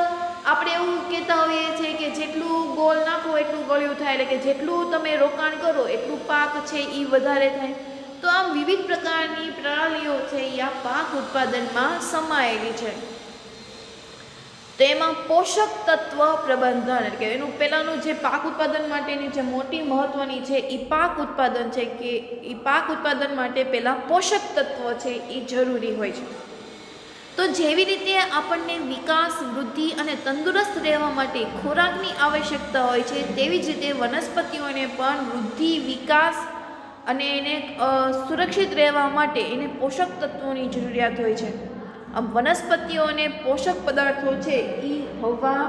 આપણે એવું કહેતા હોઈએ છીએ કે જેટલું ગોળ નાખો એટલું ગળ્યું થાય, એટલે કે જેટલું તમે રોકાણ કરો એટલું પાક છે એ વધારે થાય. તો આમ વિવિધ પ્રકારની પ્રણાલીઓ છે એ આ પાક ઉત્પાદનમાં સમાયેલી છે. તો એમાં પોષક તત્વ પ્રબંધન, એટલે કે એનું પહેલાંનું જે પાક ઉત્પાદન માટેની જે મોટી મહત્ત્વની છે એ પાક ઉત્પાદન છે, કે એ પાક ઉત્પાદન માટે પહેલાં પોષક તત્વો છે એ જરૂરી હોય છે. તો જેવી રીતે આપણને વિકાસ, વૃદ્ધિ અને તંદુરસ્ત રહેવા માટે ખોરાકની આવશ્યકતા હોય છે, તેવી જ રીતે વનસ્પતિઓને પણ વૃદ્ધિ, વિકાસ અને એને સુરક્ષિત રહેવા માટે એને પોષક તત્વોની જરૂરિયાત હોય છે. આમ વનસ્પતિઓને પોષક પદાર્થો છે એ હવા,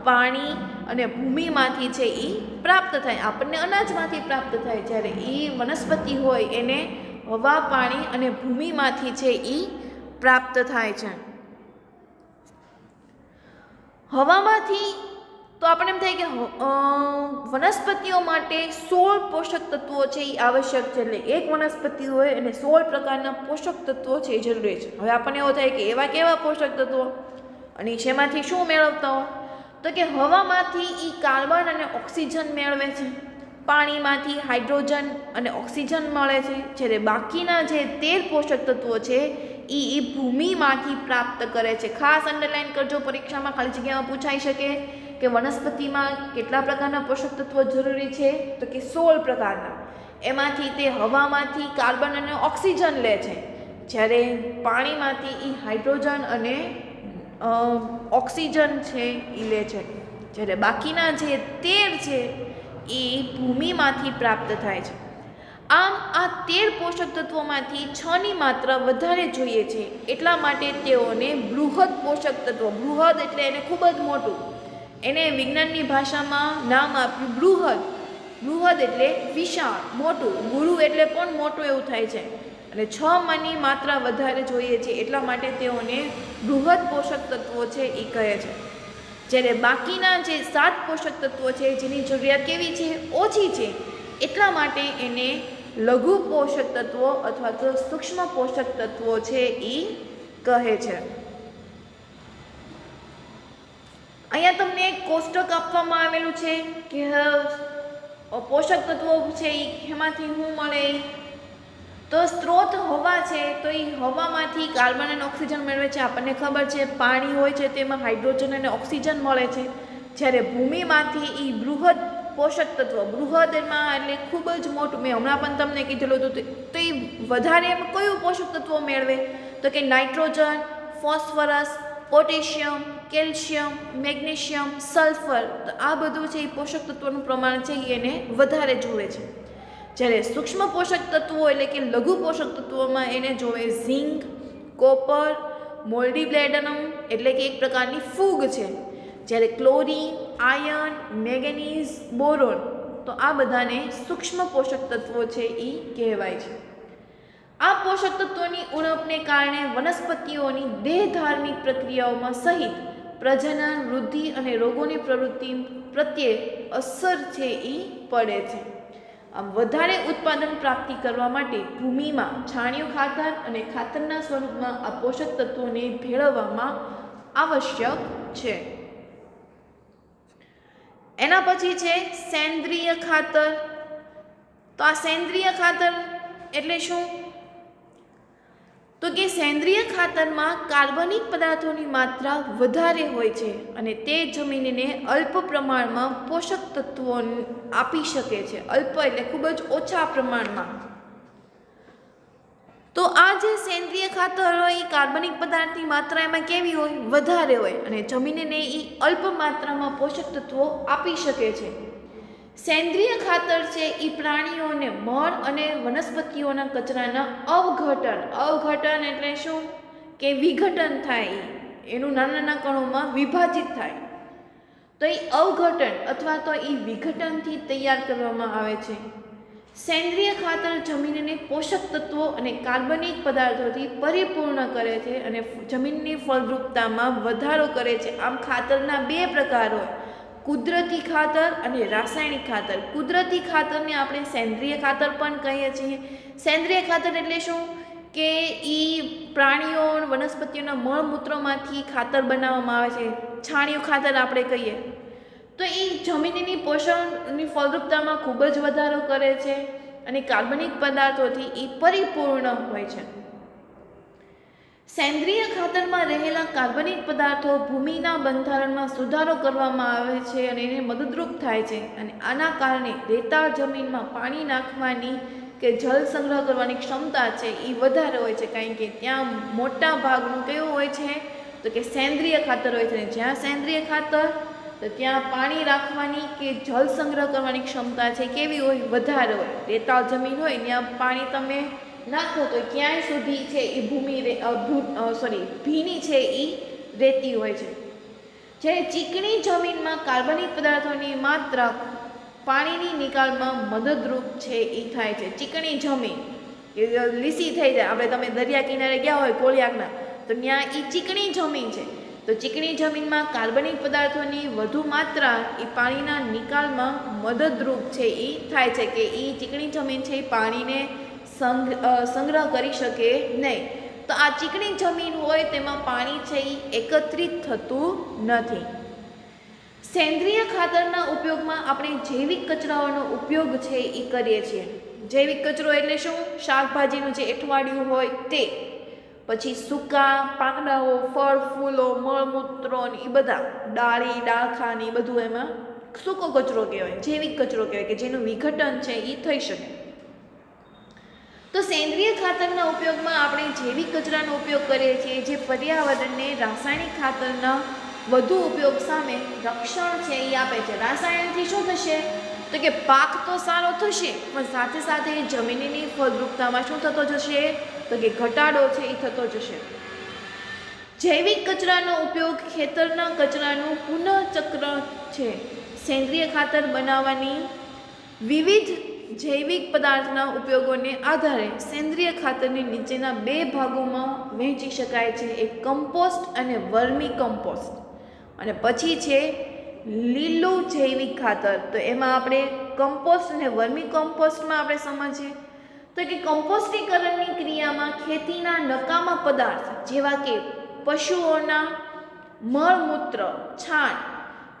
પાણી અને ભૂમિમાંથી છે એ પ્રાપ્ત થાય. આપણને અનાજમાંથી પ્રાપ્ત થાય, જ્યારે એ વનસ્પતિ હોય એને હવા, પાણી અને ભૂમિમાંથી છે એ પ્રાપ્ત થાય છે. હવામાંથી તો આપણને એમ થાય કે વનસ્પતિઓ માટે 16 પોષક તત્વો છે એ આવશ્યક છે. એટલે એક વનસ્પતિ હોય અને 16 પ્રકારના પોષક તત્વો છે એ જરૂરી છે. હવે આપણને એવો થાય કે એવા કેવા પોષક તત્વો અને શેમાંથી શું મેળવતા હોય, તો કે હવામાંથી એ કાર્બન અને ઓક્સિજન મેળવે છે, પાણીમાંથી હાઇડ્રોજન અને ઓક્સિજન મળે છે, જ્યારે બાકીના જે 13 પોષક તત્વો છે એ ભૂમિમાંથી પ્રાપ્ત કરે છે. ખાસ અંડરલાઇન કરજો, પરીક્ષામાં ખાલી જગ્યામાં પૂછાઈ શકે કે વનસ્પતિમાં કેટલા પ્રકારના પોષક તત્વો જરૂરી છે, તો કે 16 પ્રકારના. એમાંથી તે હવામાંથી કાર્બન અને ઓક્સિજન લે છે, જ્યારે પાણીમાંથી એ હાઇડ્રોજન અને ઓક્સિજન છે એ લે છે, જ્યારે બાકીના જે 13 છે એ ભૂમિમાંથી પ્રાપ્ત થાય છે. આમ આ 13 પોષક તત્વોમાંથી 6ની માત્રા વધારે જોઈએ છે, એટલા માટે તેઓને બૃહદ પોષક તત્વો, બૃહદ એટલે એને ખૂબ જ મોટું, એને વિજ્ઞાનની ભાષામાં નામ આપ્યું બૃહદ. બૃહદ એટલે વિશાળ, મોટું, ગુરુ એટલે પણ મોટું એવું થાય છે, અને 6માંની માત્રા વધારે જોઈએ છે એટલા માટે તેઓને બૃહદ પોષક તત્વો છે એ કહે છે. જ્યારે બાકીના જે 7 પોષક તત્વો છે જેની જરૂરિયાત કેવી છે, ઓછી છે, એટલા માટે એને લઘુ પોષક તત્વો અથવા તો સૂક્ષ્મ પોષક તત્વો છે એ કહે છે. અહીંયા તમને એક કોષ્ટક આપવામાં આવેલું છે કે પોષક તત્વો છે એ એમાંથી શું મળે, તો સ્ત્રોત હવા છે, તો એ હવામાંથી કાર્બન અને ઓક્સિજન મેળવે છે. આપણને ખબર છે પાણી હોય છે તેમાં હાઇડ્રોજન અને ઓક્સિજન મળે છે. જ્યારે ભૂમિમાંથી એ બૃહદ પોષક તત્વો, બૃહદ એમાં એટલે ખૂબ જ મોટું, મેં હમણાં પણ તમને કીધેલું હતું, તો એ વધારે એમાં કયું પોષક તત્વો મેળવે, તો કે nitrogen, phosphorus, potassium, calcium, magnesium, sulphur, તો આ બધું છે એ પોષક તત્વોનું પ્રમાણ છે એને વધારે જોવે છે. જ્યારે સૂક્ષ્મ પોષક તત્વો એટલે કે લઘુ પોષક તત્વોમાં એને જોવે ઝિંક, કોપર, મોલ્ડીબ્લેડનમ એટલે કે એક પ્રકારની ફૂગ છે, જ્યારે ક્લોરીન, આયર્ન, મેંગેનીઝ, બોરોન, તો આ બધાને સૂક્ષ્મ પોષક તત્વો છે એ કહેવાય છે. આ પોષક તત્વોની ઉણપને કારણે વનસ્પતિઓની દેહધાર્મિક પ્રક્રિયાઓમાં સહિત પ્રજનન, વૃદ્ધિ અને રોગોની પ્રવૃત્તિ પ્રત્યે અસર છે એ પડે છે. આમ વધારે ઉત્પાદન પ્રાપ્તિ કરવા માટે ભૂમિમાં છાણિયું ખાતર અને ખાતરના સ્વરૂપમાં આ પોષક તત્વોને ભેળવવામાં આવશ્યક છે. એના પછી છે સેન્દ્રિય ખાતર. તો આ સેન્દ્રિય ખાતર એટલે શું, તો કે સેન્દ્રિય ખાતરમાં કાર્બનિક પદાર્થોની માત્રા વધારે હોય છે અને તે જમીનને અલ્પ પ્રમાણમાં પોષક તત્વો આપી શકે છે. અલ્પ એટલે ખૂબ જ ઓછા પ્રમાણમાં. તો આ જે સેન્દ્રિય ખાતર હોય એ કાર્બનિક પદાર્થની માત્રા એમાં કેવી હોય, વધારે હોય, અને જમીનને એ અલ્પ માત્રામાં પોષક તત્વો આપી શકે છે. સેન્દ્રિય ખાતર છે એ પ્રાણીઓને મળ અને વનસ્પતિઓના કચરાના અવઘટન એટલે શું કે વિઘટન થાય, એનું નાના નાના કણોમાં વિભાજિત થાય, તો એ અવઘટન અથવા તો એ વિઘટનથી તૈયાર કરવામાં આવે છે. સેન્દ્રિય ખાતર જમીનને પોષક તત્વો અને કાર્બનિક પદાર્થોથી પરિપૂર્ણ કરે છે અને જમીનની ફળદ્રુપતામાં વધારો કરે છે. આમ ખાતરના 2 પ્રકાર હોય, કુદરતી ખાતર અને રાસાયણિક ખાતર. કુદરતી ખાતરને આપણે સેન્દ્રિય ખાતર પણ કહીએ છીએ. સેન્દ્રિય ખાતર એટલે શું કે એ પ્રાણીઓ, વનસ્પતિઓના મળમૂત્રમાંથી ખાતર બનાવવામાં આવે છે, છાણિયું ખાતર આપણે કહીએ. તો એ જમીનની પોષણની ફળદ્રુપતામાં ખૂબ જ વધારો કરે છે અને કાર્બનિક પદાર્થોથી એ પરિપૂર્ણ હોય છે. સેન્દ્રિય ખાતરમાં રહેલા કાર્બનિક પદાર્થો ભૂમિના બંધારણમાં સુધારો કરવામાં આવે છે અને એને મદદરૂપ થાય છે, અને આના કારણે રેતાળ જમીનમાં પાણી નાખવાની કે જળ સંગ્રહ કરવાની ક્ષમતા છે એ વધારે હોય છે, કારણ કે ત્યાં મોટા ભાગનું કેવું હોય છે, તો કે સેન્દ્રિય ખાતર હોય છે. જ્યાં સેન્દ્રિય ખાતર, તો ત્યાં પાણી રાખવાની કે જળ સંગ્રહ કરવાની ક્ષમતા છે કેવી હોય, વધારે હોય. રેતાળ જમીન હોય ત્યાં પાણી તમે નાખો તો ક્યાંય સુધી છે એ ભીની છે એ રહેતી હોય છે. જ્યારે ચીકણી જમીનમાં કાર્બનિક પદાર્થોની માત્રા પાણીની નિકાલમાં મદદરૂપ છે એ થાય છે. ચીકણી જમીન એ લીસી થઈ જાય, આપણે તમે દરિયા કિનારે ગયા હોય કોળિયાકના, તો ત્યાં એ ચીકણી જમીન છે, તો ચીકણી જમીનમાં કાર્બનિક પદાર્થોની વધુ માત્રા એ પાણીના નિકાલમાં મદદરૂપ છે એ થાય છે, કે એ ચીકણી જમીન છે એ પાણીને સંગ્રહ કરી શકે નહીં. તો આ ચીકણી જમીન હોય તેમાં પાણી છે એ એકત્રિત થતું નથી. સેન્દ્રિય ખાતરના ઉપયોગમાં આપણે જૈવિક કચરાઓનો ઉપયોગ છે એ કરીએ છીએ. જૈવિક કચરો એટલે શું, શાકભાજીનું જે એઠવાડિયું હોય તે, પછી સૂકા પાંદડાઓ, ફળ ફૂલો, મળમૂત્રો એ બધા, ડાળી ડાળખા ને એ બધું એમાં સૂકો કચરો કહેવાય, જૈવિક કચરો કહેવાય, કે જેનું વિઘટન છે એ થઈ શકે. તો તો સેન્દ્રિય ખાતરના ઉપયોગમાં આપણે જૈવિક કચરાનો ઉપયોગ કરીએ છીએ, જે પર્યાવરણને રાસાયણિક ખાતરના વધુ ઉપયોગ સામે રક્ષણ છે એ આપે છે. રાસાયણિકથી શું થશે તો કે પાક તો સારો થશે, પણ સાથે સાથે જમીનની ફળદ્રુપતામાં શું થતો જશે તો કે ઘટાડો છે એ થતો જશે. જૈવિક કચરાનો ઉપયોગ ખેતરના કચરાનું પુનઃચક્ર છે. સેન્દ્રિય ખાતર બનાવવાની વિવિધ જૈવિક પદાર્થના ઉપયોગોને આધારે સેન્દ્રિય ખાતરને નીચેના 2 ભાગોમાં વહેંચી શકાય છે, એક કમ્પોસ્ટ અને વર્મી કમ્પોસ્ટ. અને પછી છે લીલું જૈવિક ખાતર. તો એમાં આપણે કમ્પોસ્ટ અને વર્મી કમ્પોસ્ટમાં આપણે સમજીએ તો કે કમ્પોસ્ટીકરણની ક્રિયામાં ખેતીના નકામા પદાર્થ જેવા કે પશુઓના મળમૂત્ર, છાણ,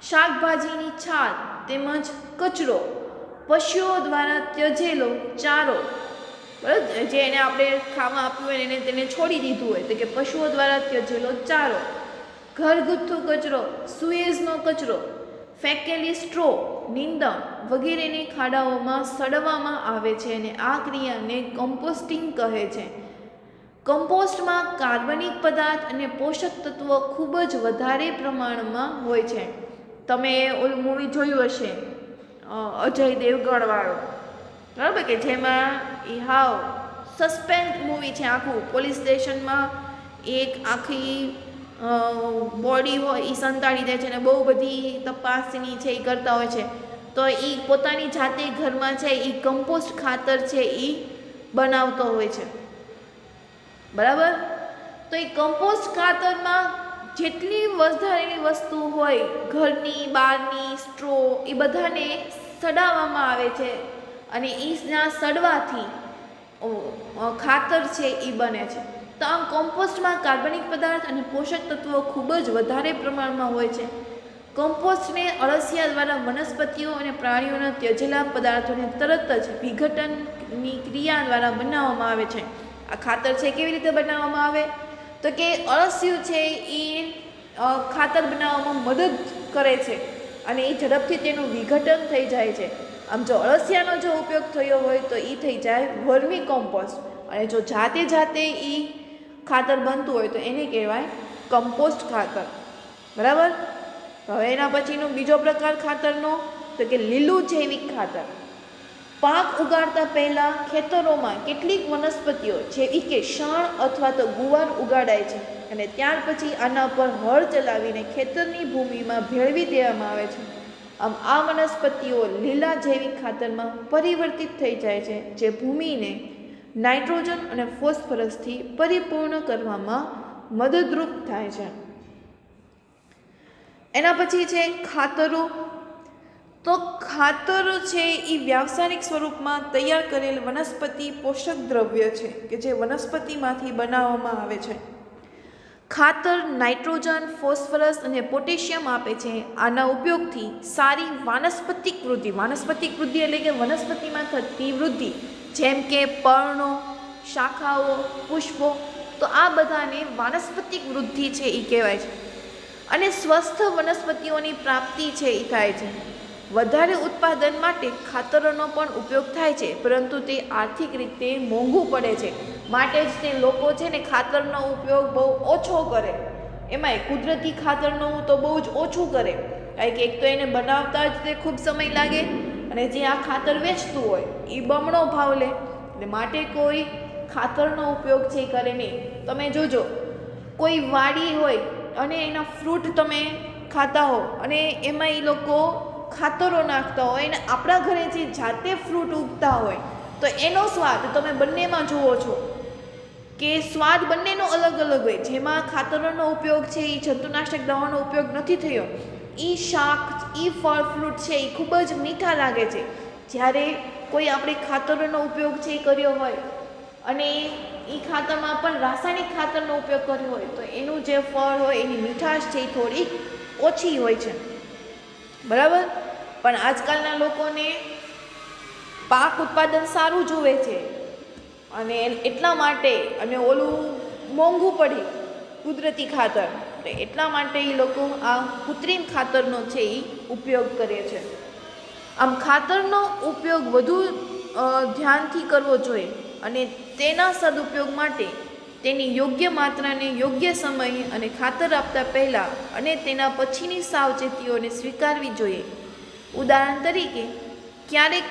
શાકભાજીની છાલ તેમજ કચરો, પશુઓ દ્વારા ત્યજેલો ચારો, બરાબર, જે એને આપણે ખાવા આપ્યું હોય એને તેને છોડી દીધું હોય તો કે પશુઓ દ્વારા ત્યજેલો ચારો, ઘરગથ્થુ કચરો, સુએઝનો કચરો, ફેંકેલી સ્ટ્રો, નીંદણ વગેરેની ખાડાઓમાં સડવામાં આવે છે અને આ ક્રિયાને કમ્પોસ્ટિંગ કહે છે. કમ્પોસ્ટમાં કાર્બનિક પદાર્થ અને પોષક તત્વો ખૂબ જ વધારે પ્રમાણમાં હોય છે. તમે ઓલું મૂવી જોયું હશે અજય દેવગણવાળું, બરાબર, કે જેમાં એ હાવ સસ્પેન્સ મૂવી છે. આખું પોલીસ સ્ટેશનમાં એક આખી બોડી હોય એ સંતાડી દે છે અને બહુ બધી તપાસની છે એ કરતા હોય છે. તો એ પોતાની જાતે ઘરમાં છે એ કમ્પોસ્ટ ખાતર છે એ બનાવતો હોય છે, બરાબર. તો એ કમ્પોસ્ટ ખાતરમાં જેટલી વધારેલી વસ્તુ હોય ઘરની બહારની સ્ટ્રો એ બધાને સડાવવામાં આવે છે અને એના સડવાથી ખાતર છે એ બને છે. તો આમ કમ્પોસ્ટમાં કાર્બનિક પદાર્થ અને પોષક તત્વો ખૂબ જ વધારે પ્રમાણમાં હોય છે. કમ્પોસ્ટને અળસિયા દ્વારા વનસ્પતિઓ અને પ્રાણીઓના ત્યજેલા પદાર્થોને તરત જ વિઘટનની ક્રિયા દ્વારા બનાવવામાં આવે છે. આ ખાતર છે કેવી રીતે બનાવવામાં આવે તો કે અળસિયું છે એ ખાતર બનાવવામાં મદદ કરે છે અને એ ઝડપથી તેનું વિઘટન થઈ જાય છે. આમ જો અળસિયાનો જો ઉપયોગ થયો હોય તો એ થઈ જાય વર્મી કમ્પોસ્ટ, અને જો જાતે એ ખાતર બનતું હોય તો એને કહેવાય કમ્પોસ્ટ ખાતર, બરાબર. હવે એના પછીનો બીજો પ્રકાર ખાતરનો તો કે લીલું જૈવિક ખાતર. પાક ઉગાડતા પહેલાં ખેતરોમાં કેટલીક વનસ્પતિઓ જેવી કે શણ અથવા તો ગુવાર ઉગાડાય છે અને ત્યાર પછી આના પર હળ ચલાવીને ખેતરની ભૂમિમાં ભેળવી દેવામાં આવે છે. આમ આ વનસ્પતિઓ લીલા જૈવિક ખાતરમાં પરિવર્તિત થઈ જાય છે, જે ભૂમિને નાઇટ્રોજન અને ફોસ્ફરસથી પરિપૂર્ણ કરવામાં મદદરૂપ થાય છે. એના પછી છે ખાતરો. તો ખાતરો છે એ વ્યાવસાયિક સ્વરૂપમાં તૈયાર કરેલ વનસ્પતિ પોષક દ્રવ્ય છે કે જે વનસ્પતિમાંથી બનાવવામાં આવે છે. ખાતર નાઇટ્રોજન, ફોસ્ફરસ અને પોટેશિયમ આપે છે. આના ઉપયોગથી સારી વાનસ્પતિક વૃદ્ધિ એટલે કે વનસ્પતિમાં થતી વૃદ્ધિ, જેમ કે પર્ણો, શાખાઓ, પુષ્પો, તો આ બધાને વાનસ્પતિક વૃદ્ધિ છે એ કહેવાય છે. અને સ્વસ્થ વનસ્પતિઓની પ્રાપ્તિ છે એ થાય છે. વધારે ઉત્પાદન માટે ખાતરોનો પણ ઉપયોગ થાય છે, પરંતુ તે આર્થિક રીતે મોંઘું પડે છે. માટે જ તે લોકો છે ને ખાતરનો ઉપયોગ બહુ ઓછો કરે. એમાંય કુદરતી ખાતરનો તો બહુ જ ઓછું કરે, કારણ કે એક તો એને બનાવતા જ તે ખૂબ સમય લાગે અને જે આ ખાતર વેચતું હોય એ બમણો ભાવ લે, એટલે માટે કોઈ ખાતરનો ઉપયોગ છે એ કરે નહીં. તમે જોજો કોઈ વાડી હોય અને એના ફ્રૂટ તમે ખાતા હો અને એમાં એ લોકો ખાતરો નાખતા હોય અને આપણા ઘરે જે જાતે ફ્રૂટ ઉગતા હોય તો એનો સ્વાદ તમે બંનેમાં જુઓ છો કે સ્વાદ બંનેનો અલગ અલગ હોય. જેમાં ખાતરોનો ઉપયોગ છે એ જંતુનાશક દવાનો ઉપયોગ નથી થયો, એ શાક, એ ફળ ફ્રૂટ છે એ ખૂબ જ મીઠા લાગે છે. જ્યારે કોઈ આપણે ખાતરોનો ઉપયોગ છે એ કર્યો હોય અને એ ખાતરમાં પણ રાસાયણિક ખાતરનો ઉપયોગ કર્યો હોય તો એનું જે ફળ હોય એની મીઠાશ છે એ થોડી ઓછી હોય છે, બરાબર. પણ આજકાલના લોકોને પાક ઉત્પાદન સારું જુએ છે અને એટલા માટે, અને ઓલું મોંઘું પડી કુદરતી ખાતર, તો એટલા માટે એ લોકો આ કૃત્રિમ ખાતરનો છે એ ઉપયોગ કરે છે. આમ ખાતરનો ઉપયોગ વધુ ધ્યાનથી કરવો જોઈએ. અને તેના સદુપયોગ માટે તેની યોગ્ય માત્રાને યોગ્ય સમયે અને ખાતર આપતા પહેલાં અને તેના પછીની સાવચેતીઓને સ્વીકારવી જોઈએ. ઉદાહરણ તરીકે, ક્યારેક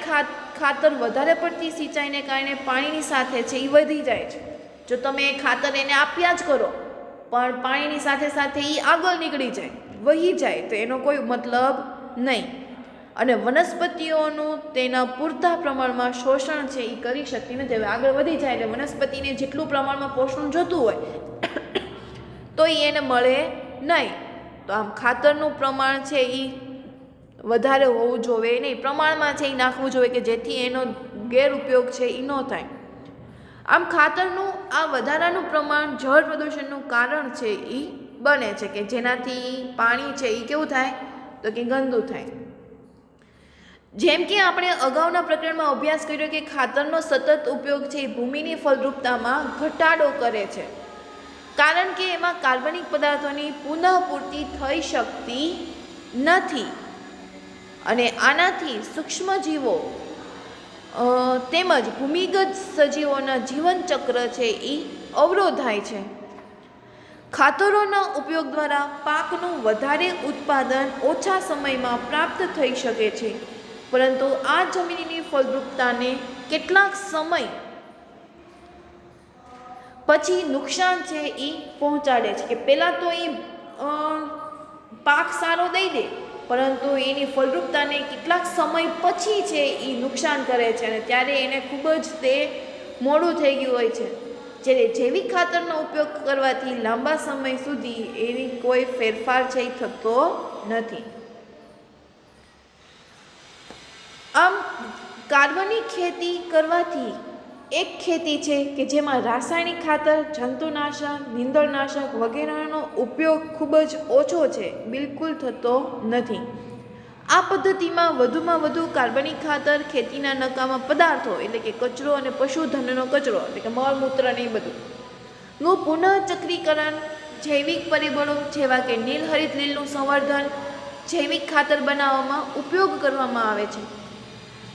ખાતર વધારે પડતી સિંચાઈને કારણે પાણીની સાથે છે એ વધી જાય છે. જો તમે ખાતર એને આપ્યા જ કરો પણ પાણીની સાથે સાથે એ આગળ નીકળી જાય, વહી જાય, તો એનો કોઈ મતલબ નહીં. અને વનસ્પતિઓનું તેના પૂરતા પ્રમાણમાં શોષણ છે એ કરી શકતી નથી. હવે આગળ વધી જાય એટલે વનસ્પતિને જેટલું પ્રમાણમાં પોષણ જોતું હોય તો એને મળે નહીં. તો આમ ખાતરનું પ્રમાણ છે એ વધારે હોવું જોઈએ નહીં, પ્રમાણમાં છે એ નાખવું જોઈએ કે જેથી એનો ગેરઉપયોગ છે એ ન થાય. આમ ખાતરનું આ વધારાનું પ્રમાણ જળ પ્રદૂષણનું કારણ છે એ બને છે કે જેનાથી પાણી છે એ કેવું થાય તો કે ગંદુ થાય. જેમ કે આપણે અગાઉના પ્રકરણમાં અભ્યાસ કર્યો કે ખાતરનો સતત ઉપયોગ છે એ ભૂમિની ફળદ્રુપતામાં ઘટાડો કરે છે, કારણ કે એમાં કાર્બનિક પદાર્થોની પુનઃપૂર્તિ થઈ શકતી નથી અને આનાથી સૂક્ષ્મજીવો તેમજ ભૂમિગત સજીવોના જીવનચક્ર છે એ અવરોધાય છે. ખાતરોના ઉપયોગ દ્વારા પાકનું વધારે ઉત્પાદન ઓછા સમયમાં પ્રાપ્ત થઈ શકે છે, પરંતુ આ જમીનની ફળદ્રુપતાને કેટલાક સમય પછી નુકસાન છે એ પહોંચાડે છે. કે પહેલાં તો એ પાક સારો દઈ દે, પરંતુ એની ફળદ્રુપતાને કેટલાક સમય પછી છે એ નુકસાન કરે છે અને ત્યારે એને ખૂબ જ તે મોડું થઈ ગયું હોય છે. જ્યારે જૈવિક ખાતરનો ઉપયોગ કરવાથી લાંબા સમય સુધી એની કોઈ ફેરફાર છે એ થતો નથી. આમ કાર્બનિક ખેતી કરવાથી એક ખેતી છે કે જેમાં રાસાયણિક ખાતર, જંતુનાશક, નીંદણનાશક વગેરેનો ઉપયોગ ખૂબ જ ઓછો છે, બિલકુલ થતો નથી. આ પદ્ધતિમાં વધુમાં વધુ કાર્બનિક ખાતર, ખેતીના નકામા પદાર્થો એટલે કે કચરો અને પશુધનનો કચરો એટલે કે મળમૂત્ર ને એ બધું નું પુનઃચક્રીકરણ, જૈવિક પરિબળો જેવા કે નીલહરિત લીલનું સંવર્ધન જૈવિક ખાતર બનાવવામાં ઉપયોગ કરવામાં આવે છે.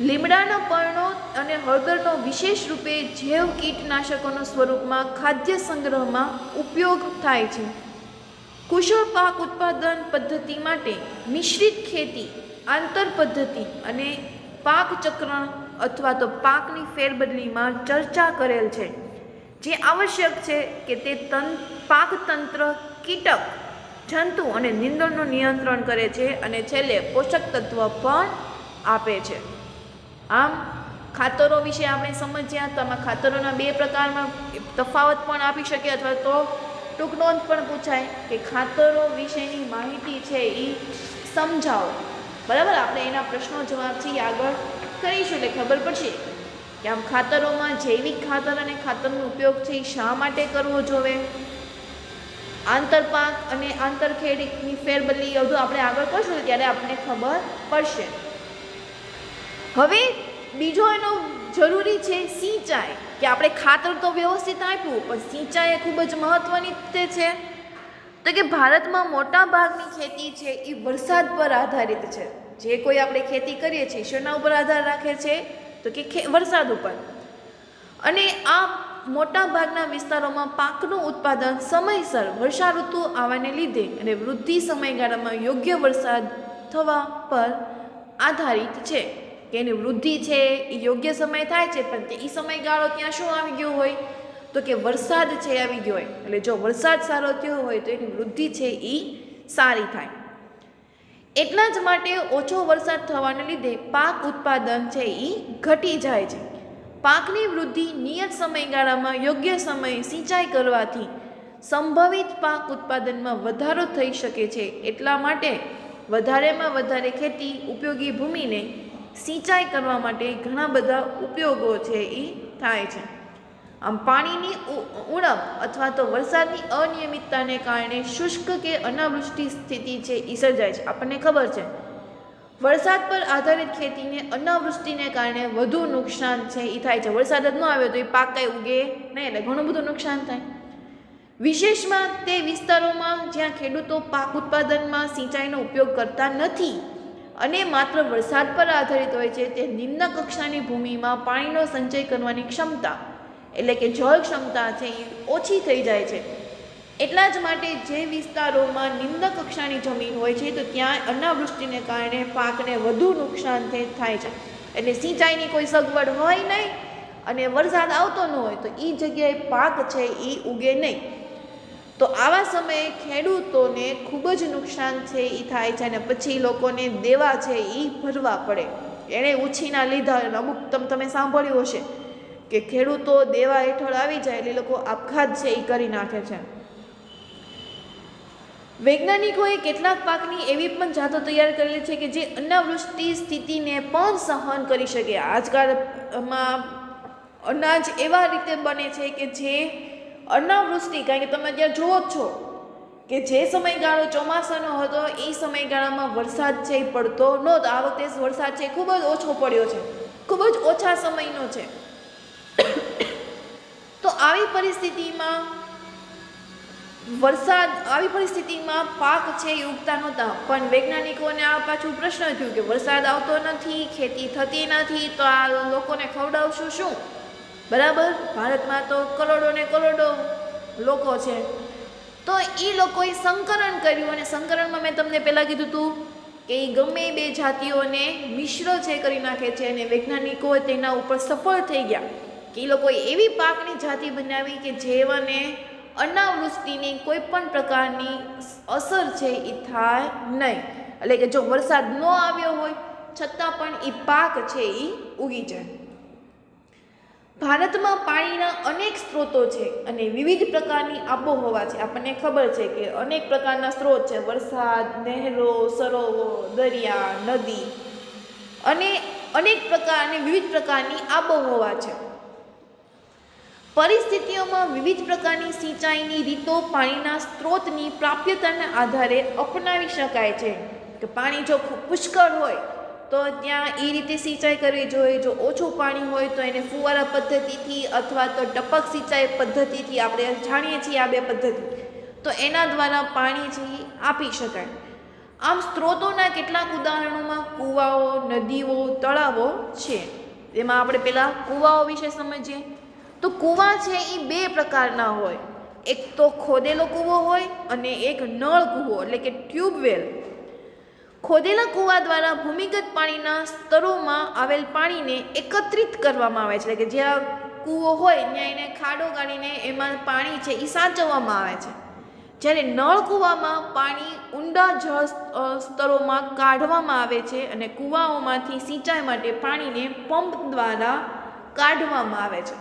લીમડાના પર્ણો અને હળદરનો વિશેષ રૂપે જૈવ કીટનાશકોના સ્વરૂપમાં ખાદ્ય સંગ્રહમાં ઉપયોગ થાય છે. કુશળ પાક ઉત્પાદન પદ્ધતિ માટે મિશ્રિત ખેતી, આંતર પદ્ધતિ અને પાક ચક્રણ અથવા તો પાકની ફેરબદલીમાં ચર્ચા કરેલ છે, જે આવશ્યક છે કે તે પાક તંત્ર, કીટક, જંતુ અને નીંદણનું નિયંત્રણ કરે છે અને છેલ્લે પોષક તત્વ પણ આપે છે. આમ ખાતરો વિશે આપણે સમજ્યા. તો આમાં ખાતરોના બે પ્રકારમાં તફાવત પણ આપી શકીએ અથવા તો ટૂંક નોંધ પણ પૂછાય કે ખાતરો વિશેની માહિતી છે એ સમજાવો. બરાબર, આપણે એના પ્રશ્નો જવાબ છે એ આગળ કરીશું એટલે ખબર પડશે કે આમ ખાતરોમાં જૈવિક ખાતર અને ખાતરનો ઉપયોગ છે એ શા માટે કરવો જોઈએ, આંતરપાક અને આંતરખેડની ફેરબદલી બધું આપણે આગળ કરશું ત્યારે આપણને ખબર પડશે. હવે બીજો એનો જરૂરી છે સિંચાઈ, કે આપણે ખાતર તો વ્યવસ્થિત આપ્યું પણ સિંચાઈ એ ખૂબ જ મહત્ત્વની તે છે. તો કે ભારતમાં મોટા ભાગની ખેતી છે એ વરસાદ પર આધારિત છે. જે કોઈ આપણે ખેતી કરીએ છીએ શેના ઉપર આધાર રાખે છે તો કે વરસાદ ઉપર. અને આ મોટા ભાગના વિસ્તારોમાં પાકનું ઉત્પાદન સમયસર વર્ષા ઋતુ આવવાને લીધે અને વૃદ્ધિ સમયગાળામાં યોગ્ય વરસાદ થવા પર આધારિત છે. કે એની વૃદ્ધિ છે એ યોગ્ય સમય થાય છે, પણ તે એ સમયગાળો ત્યાં શું આવી ગયો હોય તો કે વરસાદ છે આવી ગયો હોય. એટલે જો વરસાદ સારો થયો હોય તો એની વૃદ્ધિ છે એ સારી થાય. એટલા જ માટે ઓછો વરસાદ થવાને લીધે પાક ઉત્પાદન છે એ ઘટી જાય છે. પાકની વૃદ્ધિ નિયત સમયગાળામાં યોગ્ય સમયે સિંચાઈ કરવાથી સંભવિત પાક ઉત્પાદનમાં વધારો થઈ શકે છે. એટલા માટે વધારેમાં વધારે ખેતી ઉપયોગી ભૂમિને સિંચાઈ કરવા માટે ઘણા બધા ઉપયોગો છે એ થાય છે. આમ પાણીની ઉણપ અથવા તો વરસાદની અનિયમિતતાને કારણે શુષ્ક કે અનાવૃષ્ટિ સ્થિતિ છે એ સર્જાય છે. આપણને ખબર છે વરસાદ પર આધારિત ખેતીને અનાવૃષ્ટિને કારણે વધુ નુકસાન છે એ થાય છે. વરસાદ જ ન આવ્યો તો એ પાક કાંઈ ઉગે નહીં એટલે ઘણું બધું નુકસાન થાય. વિશેષમાં તે વિસ્તારોમાં જ્યાં ખેડૂતો પાક ઉત્પાદનમાં સિંચાઈનો ઉપયોગ કરતા નથી અને માત્ર વરસાદ પર આધારિત હોય છે, તે નિમ્ન કક્ષાની ભૂમિમાં પાણીનો સંચય કરવાની ક્ષમતા એટલે કે જળ ક્ષમતા છે એ ઓછી થઈ જાય છે. એટલા જ માટે જે વિસ્તારોમાં નિમ્ન કક્ષાની જમીન હોય છે તો ત્યાં અનાવૃષ્ટિને કારણે પાકને વધુ નુકસાન થાય છે. એટલે સિંચાઈની કોઈ સગવડ હોય નહીં અને વરસાદ આવતો ન હોય તો એ જગ્યાએ પાક છે એ ઉગે નહીં. તો આવા સમયે ખેડૂતોને ખૂબ જ નુકસાન છે એ થાય છે અને પછી લોકોને દેવા છે એ ભરવા પડે. એણે ઉછીના લીધા અમુક તમે સાંભળ્યું હશે કે ખેડૂતો દેવા હેઠળ આવી જાય એટલે લોકો આપઘાત છે એ કરી નાખે છે. વૈજ્ઞાનિકોએ કેટલાક પાકની એવી પણ જાતો તૈયાર કરેલી છે કે જે અનાવૃષ્ટિ સ્થિતિને પણ સહન કરી શકે. આજકાલમાં અનાજ એવા રીતે બને છે કે જે અનાવૃષ્ટિ, કારણ કે તમે ત્યાં જુઓ જ છો કે જે સમયગાળો ચોમાસાનો હતો એ સમયગાળામાં વરસાદ છે એ પડતો નહોતો. આ વખતે વરસાદ છે ખૂબ જ ઓછો પડ્યો છે, ખૂબ જ ઓછા સમયનો છે. તો આવી પરિસ્થિતિમાં પાક છે એ ઉગતા નહોતા. પણ વૈજ્ઞાનિકોને આ પાછું પ્રશ્ન થયું કે વરસાદ આવતો નથી, ખેતી થતી નથી, તો આ લોકોને ખવડાવશું શું? બરાબર, ભારતમાં તો કરોડો ને કરોડો લોકો છે. તો એ લોકોએ સંકરણ કર્યું અને સંકરણમાં મેં તમને પહેલાં કીધું હતું કે એ ગમે બે જાતિઓને મિશ્ર છે કરી નાખે છે અને વૈજ્ઞાનિકો તેના ઉપર સફળ થઈ ગયા કે એ લોકોએ એવી પાકની જાતિ બનાવી કે જેવાને અનાવૃષ્ટિની કોઈ પણ પ્રકારની અસર છે એ થાય નહીં. એટલે કે જો વરસાદ ન આવ્યો હોય છતાં પણ એ પાક છે એ ઉગી જાય. ભારતમાં પાણીના અનેક સ્ત્રોતો છે અને વિવિધ પ્રકારની આબોહવા છે. આપણને ખબર છે કે અનેક પ્રકારના સ્ત્રોત છે: વરસાદ, નહેરો, સરોવર, દરિયા, નદી અને અનેક પ્રકારની વિવિધ પ્રકારની આબોહવા છે. પરિસ્થિતિઓમાં વિવિધ પ્રકારની સિંચાઈની રીતો પાણીના સ્ત્રોતની પ્રાપ્યતાના આધારે અપનાવી શકાય છે. કે પાણી જો પુષ્કળ હોય તો ત્યાં એ રીતે સિંચાઈ કરવી જોઈએ. જો ઓછું પાણી હોય તો એને ફુવારા પદ્ધતિથી અથવા તો ટપક સિંચાઈ પદ્ધતિથી, આપણે જાણીએ છીએ આ બે પદ્ધતિ, તો એના દ્વારા પાણી છે આપી શકાય. આમ સ્ત્રોતોના કેટલાક ઉદાહરણોમાં કૂવાઓ, નદીઓ, તળાવો છે. એમાં આપણે પહેલાં કૂવાઓ વિશે સમજીએ. તો કૂવા છે એ બે પ્રકારના હોય. એક તો ખોદેલો કૂવો હોય અને એક નળ કૂવો એટલે કે ટ્યુબવેલ. ખોદેલા કૂવા દ્વારા ભૂમિગત પાણીના સ્તરોમાં આવેલ પાણીને એકત્રિત કરવામાં આવે છે. એટલે કે જ્યાં કૂવો હોય ત્યાં એને ખાડો કાઢીને એમાં પાણી છે એ સાચવવામાં આવે છે. જ્યારે નળ કૂવામાં પાણી ઊંડા જળ સ્તરોમાં કાઢવામાં આવે છે અને કૂવાઓમાંથી સિંચાઈ માટે પાણીને પંપ દ્વારા કાઢવામાં આવે છે.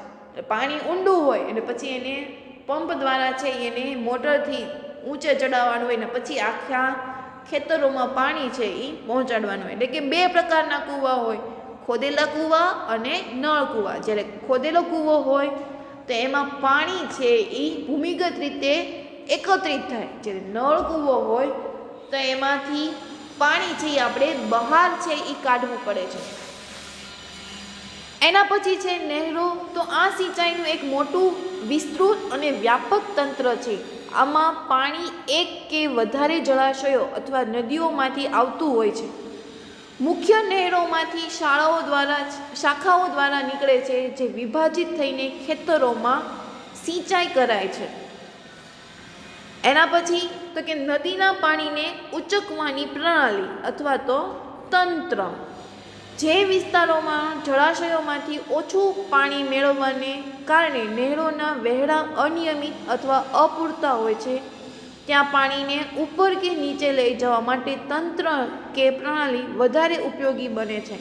પાણી ઊંડું હોય અને પછી એને પંપ દ્વારા છે એને મોટરથી ઊંચે ચડાવવાનું હોય ને પછી આખા ખેતરોમાં પાણી છે એ પહોંચાડવાનું હોય. એટલે કે બે પ્રકારના કૂવા હોય: ખોદેલા કૂવા અને નળ કૂવા. જ્યારે ખોદેલો કૂવો હોય તો એમાં પાણી છે એ ભૂમિગત રીતે એકત્રિત થાય. જ્યારે નળ કૂવો હોય તો એમાંથી પાણી છે એ આપણે બહાર છે એ કાઢવું પડે છે. એના પછી છે નહેરો. તો આ સિંચાઈનું એક મોટું, વિસ્તૃત અને વ્યાપક તંત્ર છે. આમાં પાણી એક કે વધારે જળાશયો અથવા નદીઓમાંથી આવતું હોય છે. મુખ્ય નહેરોમાંથી શાખાઓ દ્વારા નીકળે છે જે વિભાજિત થઈને ખેતરોમાં સિંચાઈ કરાય છે. એના પછી તો કે નદીના પાણીને ઉચકવાની પ્રણાલી અથવા તો તંત્ર. જે વિસ્તારોમાં જળાશયોમાંથી ઓછું પાણી મેળવવાને કારણે નહેરોના વહેડા અનિયમિત અથવા અપૂરતા હોય છે, ત્યાં પાણીને ઉપર કે નીચે લઈ જવા માટે તંત્ર કે પ્રણાલી વધારે ઉપયોગી બને છે.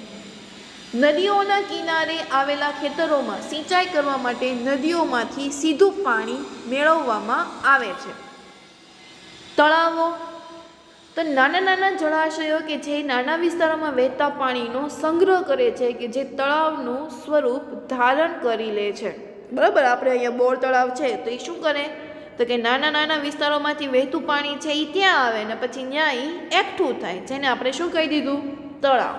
નદીઓના કિનારે આવેલા ખેતરોમાં સિંચાઈ કરવા માટે નદીઓમાંથી સીધું પાણી મેળવવામાં આવે છે. તળાવો. તો નાના નાના જળાશયો કે જે નાના વિસ્તારોમાં વહેતા પાણીનો સંગ્રહ કરે છે, કે જે તળાવનું સ્વરૂપ ધારણ કરી લે છે. બરાબર, આપણે અહીંયા બોર તળાવ છે તો એ શું કરે તો કે નાના નાના વિસ્તારોમાંથી વહેતું પાણી છે એ ત્યાં આવે ને પછી ત્યાં એ એકઠું થાય, જેને આપણે શું કહી દીધું? તળાવ.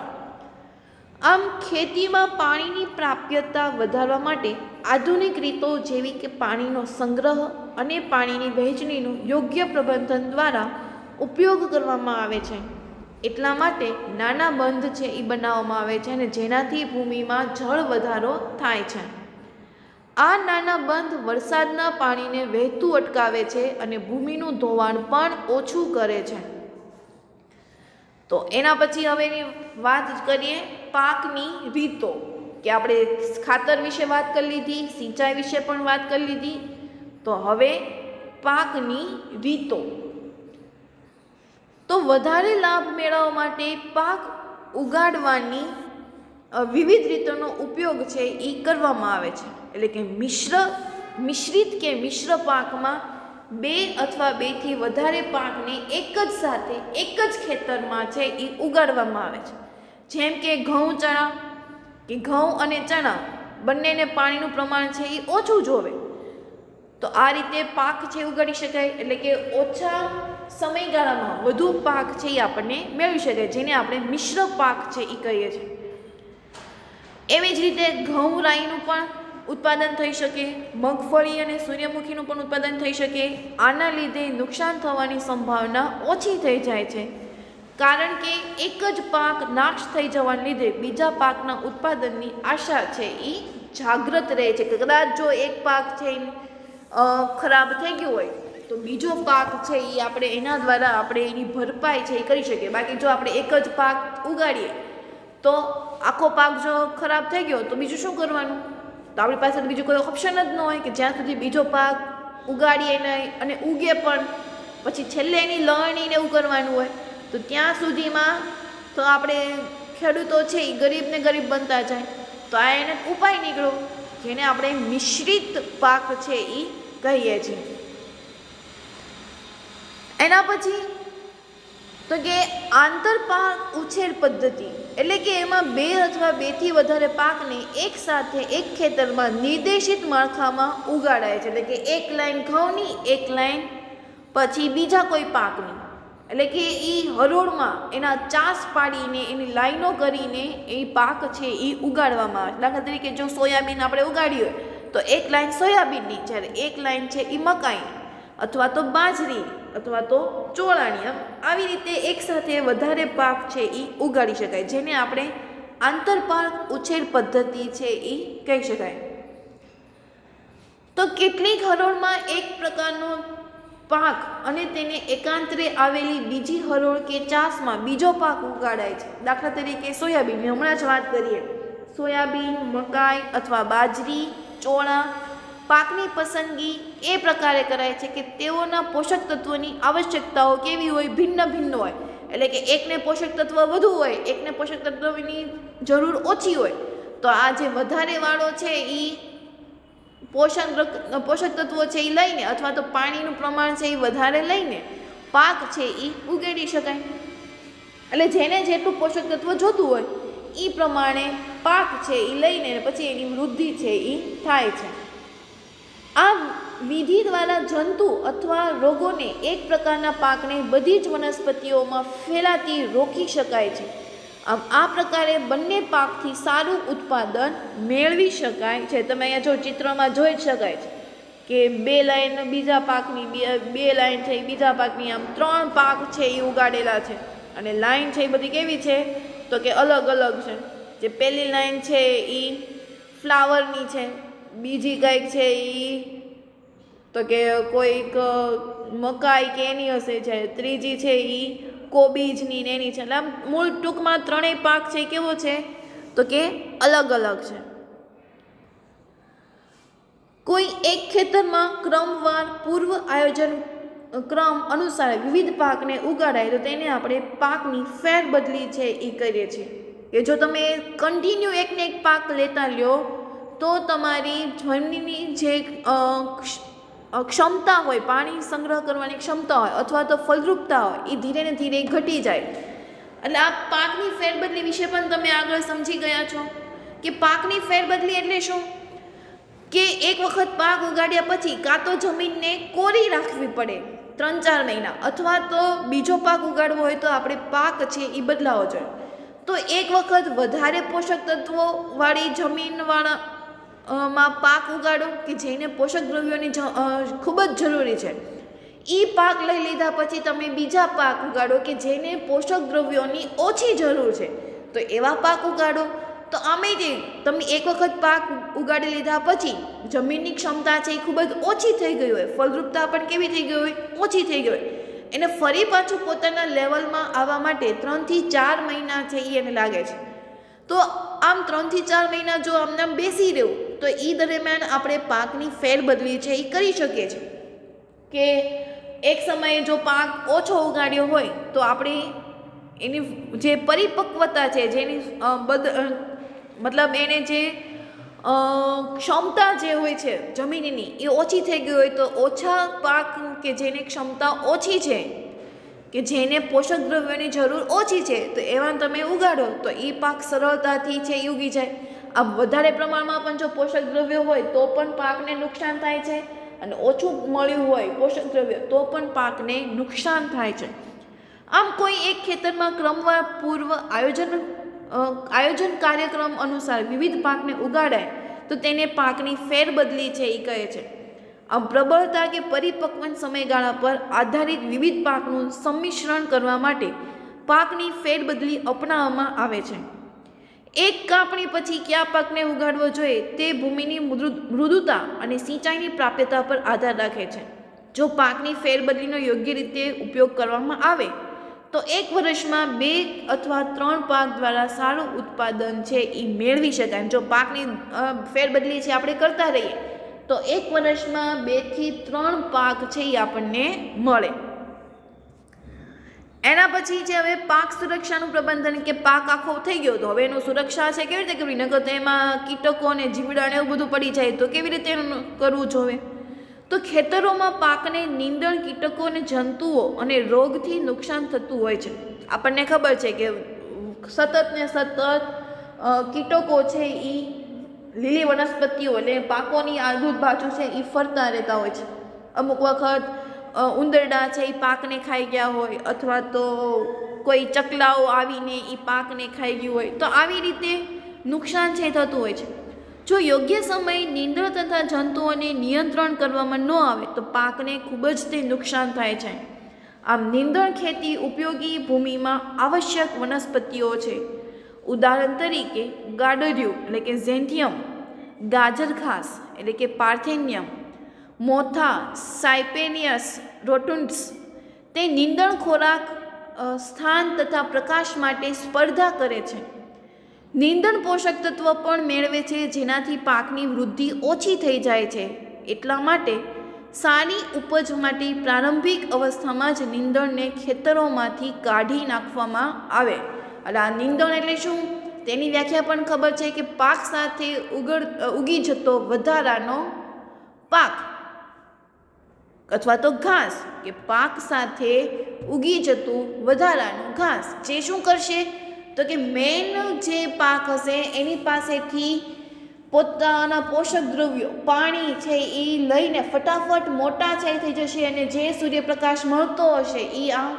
આમ ખેતીમાં પાણીની પ્રાપ્યતા વધારવા માટે આધુનિક રીતો જેવી કે પાણીનો સંગ્રહ અને પાણીની વહેંચણીનું યોગ્ય પ્રબંધન દ્વારા ઉપયોગ કરવામાં આવે છે. એટલા માટે નાના બંધ છે એ બનાવવામાં આવે છે અને જેનાથી ભૂમિમાં જળ વધારો થાય છે. આ નાના બંધ વરસાદના પાણીને વહેતું અટકાવે છે અને ભૂમિનું ધોવાણ પણ ઓછું કરે છે. તો એના પછી હવે એની વાત કરીએ પાકની રીતો, કે આપણે ખાતર વિશે વાત કરી લીધી, સિંચાઈ વિશે પણ વાત કરી લીધી. તો હવે પાકની રીતો. તો વધારે લાભ મેળવવા માટે પાક ઉગાડવાની વિવિધ રીતોનો ઉપયોગ છે એ કરવામાં આવે છે. એટલે કે મિશ્રિત કે મિશ્ર પાકમાં 2 અથવા 2 થી વધારે પાકને એક જ સાથે એક જ ખેતરમાં છે એ ઉગાડવામાં આવે છે. જેમ કે ઘઉં ચણા, કે ઘઉં અને ચણા બંનેને પાણીનું પ્રમાણ છે એ ઓછું જોવે, તો આ રીતે પાક છે ઉગાડી શકાય. એટલે કે ઓછા સમયગાળામાં વધુ પાક છે એ આપણને મેળવી શકાય, જેને આપણે મિશ્ર પાક છે એ કહીએ છીએ. એવી જ રીતે ઘઉં રાઈનું પણ ઉત્પાદન થઈ શકે, મગફળી અને સૂર્યમુખીનું પણ ઉત્પાદન થઈ શકે. આના લીધે નુકસાન થવાની સંભાવના ઓછી થઈ જાય છે, કારણ કે એક જ પાક નાશ થઈ જવાને લીધે બીજા પાકના ઉત્પાદનની આશા છે એ જાગૃત રહે છે. કદાચ જો એક પાક છે ખરાબ થઈ ગયો હોય તો બીજો પાક છે એ આપણે એના દ્વારા આપણે એની ભરપાઈ છે એ કરી શકીએ. બાકી જો આપણે એક જ પાક ઉગાડીએ તો આખો પાક જો ખરાબ થઈ ગયો તો બીજું શું કરવાનું? તો આપણી પાસે બીજું કોઈ ઓપ્શન જ ન હોય કે જ્યાં સુધી બીજો પાક ઉગાડીએ નહીં અને ઉગે પણ પછી છેલ્લે એની લણણીને એવું કરવાનું હોય, તો ત્યાં સુધીમાં તો આપણે ખેડૂતો છે એ ગરીબને ગરીબ બનતા જાય. તો આ એને ઉપાય નીકળ્યો, જેને આપણે મિશ્રિત પાક છે એ કહીએ છીએ. એના પછી તો કે આંતરપાક ઉછેર પદ્ધતિ, એટલે કે એમાં 2 અથવા 2 થી વધારે પાકને એક સાથે એક ખેતરમાં નિર્દેશિત માળખામાં ઉગાડાય છે. એટલે કે એક લાઈન ઘઉંની, એક લાઈન પછી બીજા કોઈ પાકની. એટલે કે એ હરોળમાં એના ચાસ પાડીને એની લાઈનો કરીને એ પાક છે એ ઉગાડવામાં આવે. દાખલા તરીકે જો સોયાબીન આપણે ઉગાડી હોય તો એક લાઈન સોયાબીનની, જ્યારે એક લાઈન છે એ મકાઈ અથવા તો બાજરી અથવા તો ચોળાની. આવી રીતે એકસાથે વધારે પાક છે એ ઉગાડી શકાય, જેને આપણે આંતરપાક ઉછેર પદ્ધતિ છે એ કહી શકાય. તો કેટલીક હરોળમાં એક પ્રકારનો પાક અને તેને એકાંતરે આવેલી બીજી હરોળ કે ચાસમાં બીજો પાક ઉગાડાય છે. દાખલા તરીકે સોયાબીનની હમણાં જ વાત કરીએ, સોયાબીન, મકાઈ અથવા બાજરી, ચોળા પાકની પસંદગી એ પ્રકારે કરાય છે કે તેઓના પોષક તત્વોની આવશ્યકતાઓ કેવી હોય, ભિન્ન ભિન્ન હોય. એટલે કે એકને પોષક તત્વ વધુ હોય, એકને પોષક તત્વની જરૂર ઓછી હોય. તો આ જે વધારે વાળો છે એ પોષક તત્વો છે એ લઈને અથવા તો પાણીનું પ્રમાણ છે એ વધારે લઈને પાક છે એ ઉગાડી શકાય. એટલે જેને જેટલું પોષક તત્વ જોતું હોય એ પ્રમાણે પાક છે એ લઈને પછી એની વૃદ્ધિ છે એ થાય છે. આ વિધિ દ્વારા જંતુ અથવા રોગોને એક પ્રકારના પાકને બધી જ વનસ્પતિઓમાં ફેલાતી રોકી શકાય છે. આમ આ પ્રકારે બંને પાકથી સારું ઉત્પાદન મેળવી શકાય છે. તમે અહીંયા જો ચિત્રમાં જોઈ જ શકાય છે કે 2 લાઈન બીજા પાકની, 2 લાઈન છે બીજા પાકની, આમ 3 પાક છે એ ઉગાડેલા છે. અને લાઈન છે એ બધી કેવી છે તો કે અલગ અલગ છે. જે પહેલી લાઈન છે એ ફ્લાવરની છે, બીજી કંઈક છે એ તો કે કોઈક મકાઈ કે એની હશે છે, ત્રીજી છે એ કોબીજની ને એની છે. એટલે આમ મૂળ ટૂંકમાં 3 પાક છે કેવો છે તો કે અલગ અલગ છે. કોઈ એક ખેતરમાં ક્રમવાર પૂર્વ આયોજન ક્રમ અનુસાર વિવિધ પાકને ઉગાડાય તો તેને આપણે પાકની ફેરબદલી છે એ કરીએ છીએ. કે જો તમે કન્ટિન્યુ એકને એક પાક લેતા લ્યો તો તમારી જમીનની જે ક્ષમતા હોય, પાણી સંગ્રહ કરવાની ક્ષમતા હોય અથવા તો ફળદ્રુપતા હોય એ ધીરે ને ધીરે ઘટી જાય. એટલે આ પાકની ફેરબદલી વિશે પણ તમે આગળ સમજી ગયા છો કે પાકની ફેરબદલી એટલે શું, કે એક વખત પાક ઉગાડ્યા પછી કાં તો જમીનને કોરી રાખવી પડે 3-4 મહિના, અથવા તો બીજો પાક ઉગાડવો હોય તો આપણે પાક છે એ બદલાવો જોઈએ. તો એક વખત વધારે પોષક તત્વોવાળી જમીનવાળા માં પાક ઉગાડો કે જેને પોષક દ્રવ્યોની ખૂબ જ જરૂરી છે. એ પાક લઈ લીધા પછી તમે બીજા પાક ઉગાડો કે જેને પોષક દ્રવ્યોની ઓછી જરૂર છે, તો એવા પાક ઉગાડો. તો આમે તે તમે એક વખત પાક ઉગાડી લીધા પછી જમીનની ક્ષમતા છે એ ખૂબ જ ઓછી થઈ ગઈ હોય, ફળદ્રુપતા પણ કેવી થઈ ગઈ હોય, ઓછી થઈ ગઈ હોય, એને ફરી પાછું પોતાના લેવલમાં આવવા માટે 3 થી 4 મહિના છે એ એને લાગે છે. તો આમ 3 થી 4 મહિના જો આમને આમ બેસી રહેવું તો એ દરમિયાન આપણે પાકની ફેરબદલી છે એ કરી શકીએ છીએ કે એક સમયે જો પાક ઓછો ઉગાડ્યો હોય તો આપણે એની જે પરિપક્વતા છે, જેની મતલબ એને જે ક્ષમતા જે હોય છે જમીનની એ ઓછી થઈ ગઈ હોય તો ઓછા પાક કે જેની ક્ષમતા ઓછી છે, કે જેને પોષક દ્રવ્યોની જરૂર ઓછી છે, તો એવા તમે ઉગાડો તો એ પાક સરળતાથી છે એ ઉગી જાય. આ વધારે પ્રમાણમાં પણ જો પોષક દ્રવ્યો હોય તો પણ પાકને નુકસાન થાય છે, અને ઓછું મળ્યું હોય પોષક દ્રવ્ય તો પણ પાકને નુકસાન થાય છે. આમ કોઈ એક ખેતરમાં ક્રમવાર પૂર્વ આયોજન કાર્યક્રમ અનુસાર વિવિધ પાકને ઉગાડાય તો તેને પાકની ફેરબદલી છે એ કહે છે. આમ પ્રબળતા કે પરિપક્વન સમયગાળા પર આધારિત વિવિધ પાકનું સંમિશ્રણ કરવા માટે પાકની ફેરબદલી અપનાવવામાં આવે છે. એક કાપણી પછી કયા પાકને ઉગાડવો જોઈએ તે ભૂમિની મૃદુતા અને સિંચાઈની પ્રાપ્યતા પર આધાર રાખે છે. જો પાકની ફેરબદલીનો યોગ્ય રીતે ઉપયોગ કરવામાં આવે તો એક વર્ષમાં 2 અથવા 3 પાક દ્વારા સારું ઉત્પાદન છે એ મેળવી શકાય. જો પાકની ફેરબદલી છે આપણે કરતા રહીએ તો એક વર્ષમાં 2 થી 3 પાક છે એ આપણને મળે. એના પછી છે હવે પાક સુરક્ષાનું પ્રબંધન, કે પાક આખો થઈ ગયો તો હવે એનું સુરક્ષા છે કેવી રીતે કરવી, નકર તો એમાં કીટકો અને જીવડા ને એવું બધું પડી જાય તો કેવી રીતે એનું કરવું જોઈએ. તો ખેતરોમાં પાકને નીંદણ, કીટકો અને જંતુઓ અને રોગથી નુકસાન થતું હોય છે. આપણને ખબર છે કે સતત ને સતત કીટકો છે એ લીલી વનસ્પતિઓ એટલે પાકોની આજુબાજુ છે એ ફરતા રહેતા હોય છે. અમુક વખત ઉંદરડા છે એ પાકને ખાઈ ગયા હોય, અથવા તો કોઈ ચકલાઓ આવીને એ પાકને ખાઈ ગયું હોય, તો આવી રીતે નુકસાન છે થતું હોય છે. જો યોગ્ય સમયે નીંદણ તથા જંતુઓને નિયંત્રણ કરવામાં ન આવે તો પાકને ખૂબ જ તે નુકસાન થાય છે. આમ નીંદણ ખેતી ઉપયોગી ભૂમિમાં આવશ્યક વનસ્પતિઓ છે. ઉદાહરણ તરીકે ગાડરિયું એટલે કે ઝેન્થિયમ, ગાજર ઘાસ એટલે કે પાર્થેનિયમ, મોથા, સાયપેનિયસ રોટુન્ડ્સ તે નીંદણ ખોરાક, સ્થાન તથા પ્રકાશ માટે સ્પર્ધા કરે છે. નીંદણ પોષક તત્વ પણ મેળવે છે, જેનાથી પાકની વૃદ્ધિ ઓછી થઈ જાય છે. એટલા માટે સારી ઉપજ માટે પ્રારંભિક અવસ્થામાં જ નીંદણને ખેતરોમાંથી કાઢી નાખવામાં આવે. એટલે આ નીંદણ એટલે શું તેની વ્યાખ્યા પણ ખબર છે કે પાક સાથે ઉગી જતો વધારાનો પાક અથવા તો ઘાસ, કે પાક સાથે ઉગી જતું વધારાનું ઘાસ જે શું કરશે તો કે મેઇન જે પાક હશે એની પાસેથી પોતાના પોષક દ્રવ્યો, પાણી છે એ લઈને ફટાફટ મોટા છે થઈ જશે, અને જે સૂર્યપ્રકાશ મળતો હશે એ આ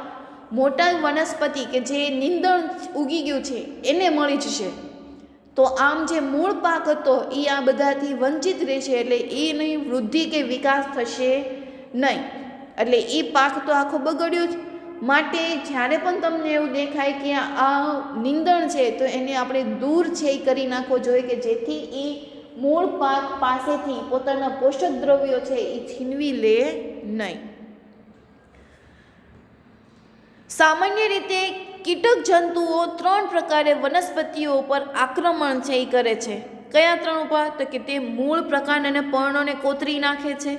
મોટા વનસ્પતિ કે જે નીંદણ ઉગી ગયું છે એને મળી જશે. તો આમ જે મૂળ પાક હતો એ આ બધાથી વંચિત રહેશે, એટલે એની વૃદ્ધિ કે વિકાસ થશે નહીં. એટલે એ પાક તો આખો બગડ્યો જ. માટે જ્યારે પણ તમને એવું દેખાય કે આ નીંદણ છે તો એને આપણે દૂર છે એ કરી નાખવો જોઈએ, કે જેથી એ મૂળ પાક પાસેથી પોતાના પોષક દ્રવ્યો છે એ છીનવી લે નહીં. સામાન્ય રીતે કીટક જંતુઓ 3 પ્રકારે વનસ્પતિઓ પર આક્રમણ છે એ કરે છે. કયા 3 ઉપર? તો કે તે મૂળ, પ્રકાંડ અને પર્ણોને કોતરી નાખે છે.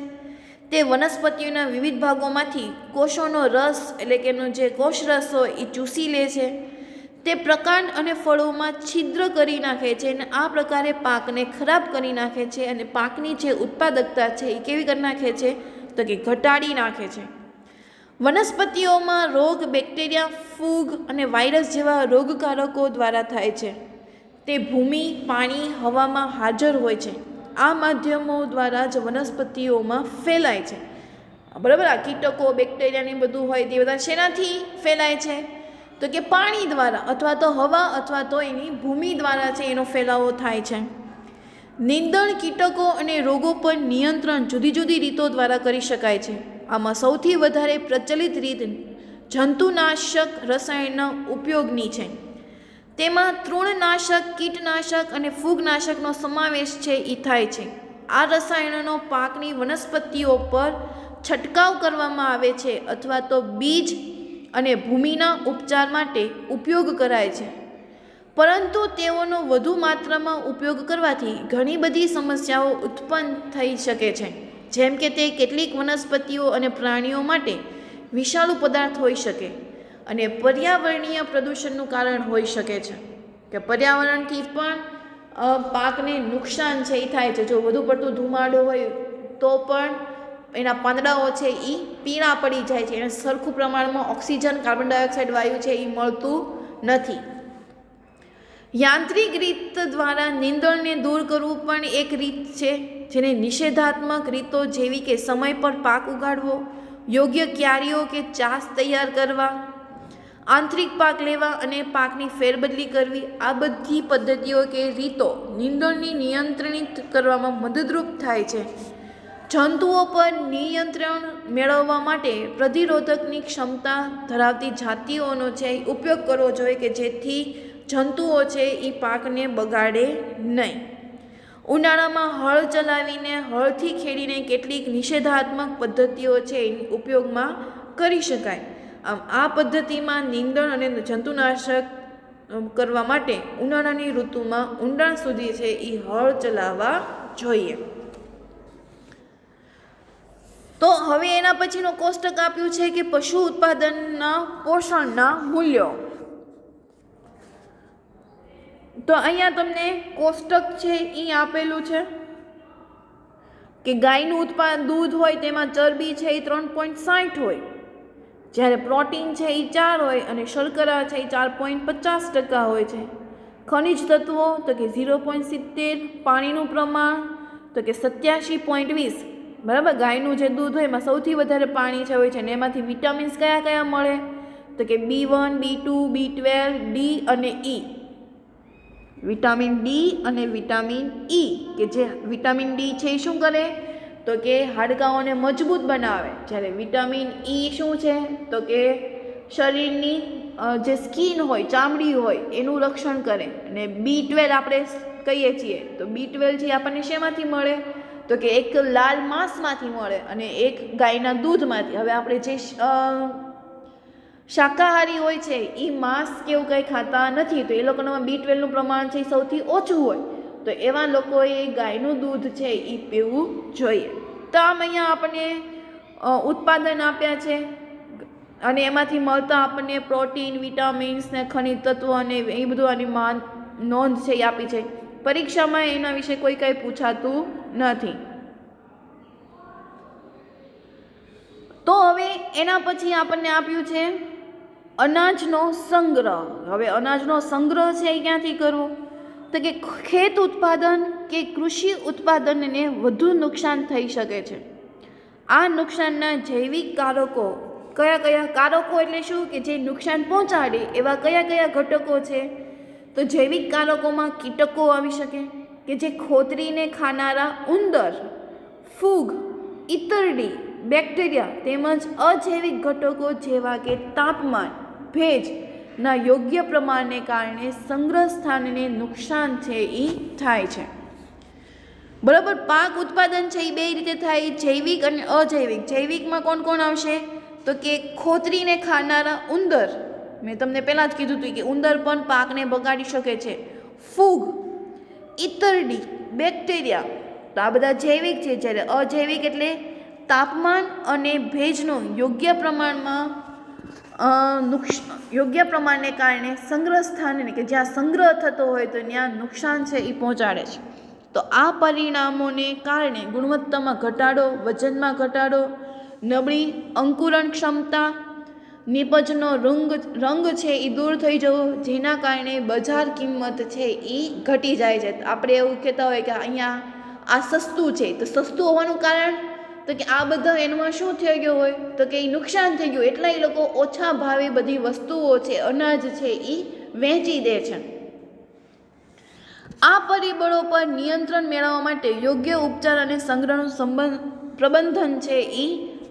તે વનસ્પતિઓના વિવિધ ભાગોમાંથી કોષોનો રસ એટલે કે એનો જે કોષરસ હોય એ ચૂસી લે છે. તે પ્રકાંડ અને ફળોમાં છિદ્ર કરી નાખે છે, અને આ પ્રકારે પાકને ખરાબ કરી નાખે છે, અને પાકની જે ઉત્પાદકતા છે એ કેવી કરી નાખે છે તો કે ઘટાડી નાખે છે. વનસ્પતિઓમાં રોગ બેક્ટેરિયા, ફૂગ અને વાયરસ જેવા રોગકારકો દ્વારા થાય છે. તે ભૂમિ, પાણી, હવામાં હાજર હોય છે. આ માધ્યમો દ્વારા જ વનસ્પતિઓમાં ફેલાય છે. બરાબર, આ કીટકો, બેક્ટેરિયાની બધું હોય તે બધા શેનાથી ફેલાય છે તો કે પાણી દ્વારા, અથવા તો હવા, અથવા તો એની ભૂમિ દ્વારા છે એનો ફેલાવો થાય છે. નીંદણ, કીટકો અને રોગો પર નિયંત્રણ જુદી જુદી રીતો દ્વારા કરી શકાય છે. આમાં સૌથી વધારે પ્રચલિત રીત જંતુનાશક રસાયણના ઉપયોગની છે. તેમાં તૃણનાશક, કીટનાશક અને ફૂગનાશકનો સમાવેશ છે એ થાય છે. આ રસાયણોનો પાકની વનસ્પતિઓ પર છંટકાવ કરવામાં આવે છે અથવા તો બીજ અને ભૂમિના ઉપચાર માટે ઉપયોગ કરાય છે. પરંતુ તેઓનો વધુ માત્રામાં ઉપયોગ કરવાથી ઘણી બધી સમસ્યાઓ ઉત્પન્ન થઈ શકે છે, જેમ કે તે કેટલીક વનસ્પતિઓ અને પ્રાણીઓ માટે વિષાણુ પદાર્થ હોઈ શકે અને પર્યાવરણીય પ્રદૂષણનું કારણ હોઈ શકે છે, કે પર્યાવરણથી પણ પાકને નુકસાન છે એ થાય છે. જો વધુ પડતું ધુમાડો હોય તો પણ એના પાંદડાઓ છે એ પીળા પડી જાય છે, એને સરખું પ્રમાણમાં ઓક્સિજન, કાર્બન ડાયોક્સાઇડ વાયુ છે એ મળતું નથી. યાંત્રિક રીત દ્વારા નીંદણને દૂર કરવું પણ એક રીત છે, જેને નિષેધાત્મક રીતો જેવી કે સમય પર પાક ઉગાડવો, યોગ્ય ક્યારીઓ કે ચાસ તૈયાર કરવા, આંતરિક પાક લેવા અને પાકની ફેરબદલી કરવી, આ બધી પદ્ધતિઓ કે રીતો નીંદણને નિયંત્રિત કરવામાં મદદરૂપ થાય છે. જંતુઓ પર નિયંત્રણ મેળવવા માટે પ્રતિરોધકની ક્ષમતા ધરાવતી જાતિઓનો છે ઉપયોગ કરવો જોઈએ, કે જેથી જંતુઓ છે એ પાકને બગાડે નહીં. ઉનાળામાં હળ ચલાવીને, હળથી ખેડીને કેટલીક નિષેધાત્મક પદ્ધતિઓ છે એ ઉપયોગમાં કરી શકાય. આમ આ પદ્ધતિમાં નીંદણ અને જંતુનાશક કરવા માટે ઉનાળાની ઋતુમાં ઊંડાણ સુધી છે એ હળ ચલાવવા જોઈએ. તો હવે એના પછીનો કોષ્ટક આપ્યું છે કે પશુ ઉત્પાદનના પોષણના મૂલ્યો. તો અહીંયા તમને કોષ્ટક છે એ આપેલું છે કે ગાયનું દૂધ હોય તેમાં ચરબી છે એ 3.60 હોય, જ્યારે પ્રોટીન છે એ 4 હોય અને શર્કરા છે એ 4.50% હોય છે. ખનિજ તત્વો તો કે 0.70, પાણીનું પ્રમાણ તો કે 87.20. બરાબર, ગાયનું જે દૂધ હોય એમાં સૌથી વધારે પાણી છે હોય છે, અને એમાંથી વિટામિન્સ કયા કયા મળે તો કે B1, B2, B12, D અને E. વિટામિન ડી અને વિટામિન ઈ, કે જે વિટામિન ડી છે એ શું કરે તો કે હાડકાઓને મજબૂત બનાવે, જ્યારે વિટામિન ઈ શું છે તો કે શરીરની જે સ્કિન હોય, ચામડી હોય એનું રક્ષણ કરે. અને B12 આપણે કહીએ છીએ તો B12 છે આપણને શેમાંથી મળે તો કે એક લાલ માંસમાંથી મળે અને એક ગાયના દૂધમાંથી. હવે આપણે જે શાકાહારી હોય છે એ માંસ કેવું કંઈ ખાતા નથી, તો એ લોકોનામાં B12નું પ્રમાણ છે એ સૌથી ઓછું હોય, તો એવા લોકોએ ગાયનું દૂધ છે એ પીવું જોઈએ. તો આમ અહીંયા આપણને ઉત્પાદન આપ્યા છે અને એમાંથી મળતા આપણને પ્રોટીન, વિટામિન્સ ને ખનિજ તત્વો અને એ બધું આની નોંધ છે એ આપી છે. પરીક્ષામાં એના વિશે કોઈ કંઈ પૂછાતું નથી. તો હવે એના પછી આપણને આપ્યું છે અનાજનો સંગ્રહ. હવે અનાજનો સંગ્રહ છે એ ક્યાંથી કરવો તો કે ખેત ઉત્પાદન કે કૃષિ ઉત્પાદનને વધુ નુકસાન થઈ શકે છે. આ નુકસાનના જૈવિક કારકો કયા કયા કારકો એટલે શું કે જે નુકસાન પહોંચાડે એવા કયા કયા ઘટકો છે તો જૈવિક કારકોમાં કીટકો આવી શકે, કે જે ખોતરીને ખાનારા ઉંદર, ફૂગ, ઈતરડી, બેક્ટેરિયા તેમજ અજૈવિક ઘટકો જેવા કે તાપમાન, ભેજના યોગ્ય પ્રમાણને કારણે સંગ્રહ સ્થાનને નુકસાન છે એ થાય છે. બરાબર, પાક ઉત્પાદન છે એ બે રીતે થાય, જૈવિક અને અજૈવિક. જૈવિકમાં કોણ કોણ આવશે તો કે ખોતરીને ખાનારા ઉંદર, મેં તમને પહેલાં જ કીધું હતું કે ઉંદર પણ પાકને બગાડી શકે છે, ફૂગ, ઈતરડી, બેક્ટેરિયા, તો આ બધા જૈવિક છે. જ્યારે અજૈવિક એટલે તાપમાન અને ભેજનો યોગ્ય પ્રમાણને કારણે સંગ્રહ સ્થાનને કે જ્યાં સંગ્રહ થતો હોય તો ત્યાં નુકસાન છે એ પહોંચાડે છે. તો આ પરિણામોને કારણે ગુણવત્તામાં ઘટાડો, વજનમાં ઘટાડો, નબળી અંકુરણ ક્ષમતા, નીપજનો રંગ છે એ દૂર થઈ જવો, જેના કારણે બજાર કિંમત છે એ ઘટી જાય છે. આપણે એવું કહેતા હોય કે અહીંયા આ સસ્તું છે, તો સસ્તું હોવાનું કારણ તો કે આ બધા એમાં શું થઈ ગયું હોય તો કે એ નુકસાન થઈ ગયું, એટલા એ લોકો ઓછા ભાવે બધી વસ્તુઓ છે, અનાજ છે એ વેચી દે છે. આ પરિબળો પર નિયંત્રણ મેળવવા માટે યોગ્ય ઉપચાર અને સંગ્રહનું પ્રબંધન છે એ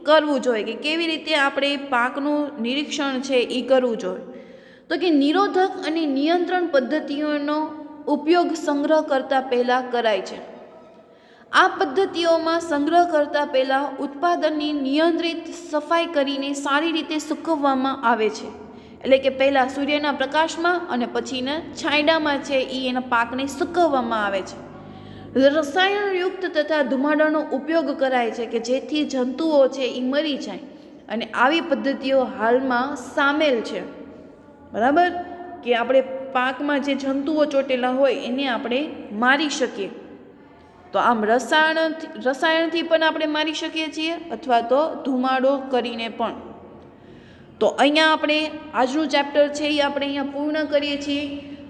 કરવું જોઈએ, કે કેવી રીતે આપણે પાકનું નિરીક્ષણ છે એ કરવું જોઈએ. તો કે નિરોધક અને નિયંત્રણ પદ્ધતિઓનો ઉપયોગ સંગ્રહ કરતાં પહેલાં કરાય છે. આ પદ્ધતિઓમાં સંગ્રહ કરતાં પહેલાં ઉત્પાદનની નિયંત્રિત સફાઈ કરીને સારી રીતે સૂકવવામાં આવે છે. એટલે કે પહેલાં સૂર્યના પ્રકાશમાં અને પછીના છાંયડામાં છે એના પાકને સૂકવવામાં આવે છે. રસાયણયુક્ત તથા ધુમાડાનો ઉપયોગ કરાય છે કે જેથી જંતુઓ છે એ મરી જાય, અને આવી પદ્ધતિઓ હાલમાં સામેલ છે. બરાબર, કે આપણે પાકમાં જે જંતુઓ ચોટેલા હોય એને આપણે મારી શકીએ. તો આમ રસાયણથી પણ આપણે મારી શકીએ છીએ, અથવા તો ધુમાડો કરીને પણ. તો અહીંયા આપણે આજનું ચેપ્ટર છે એ આપણે અહીંયા પૂર્ણ કરીએ છીએ.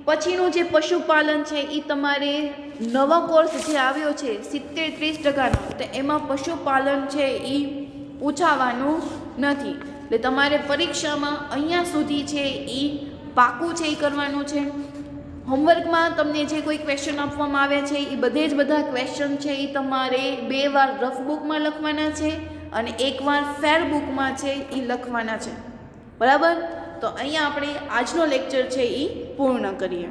પછીનું જે પશુપાલન છે એ તમારે નવા કોર્સ જે આવ્યો છે 70-30%નો, તો એમાં પશુપાલન છે એ પૂછાવાનું નથી. એટલે તમારે પરીક્ષામાં અહીંયા સુધી છે એ પાકું છે એ કરવાનું છે. હોમવર્કમાં તમને જે કોઈ ક્વેશ્ચન આપવામાં આવ્યા છે એ બધા ક્વેશ્ચન છે એ તમારે 2 વાર રફ બુકમાં લખવાના છે અને 1 વાર ફેર બુકમાં છે એ લખવાના છે. બરાબર, તો અહીંયા આપણે આજનો લેક્ચર છે એ પૂર્ણ કરીએ.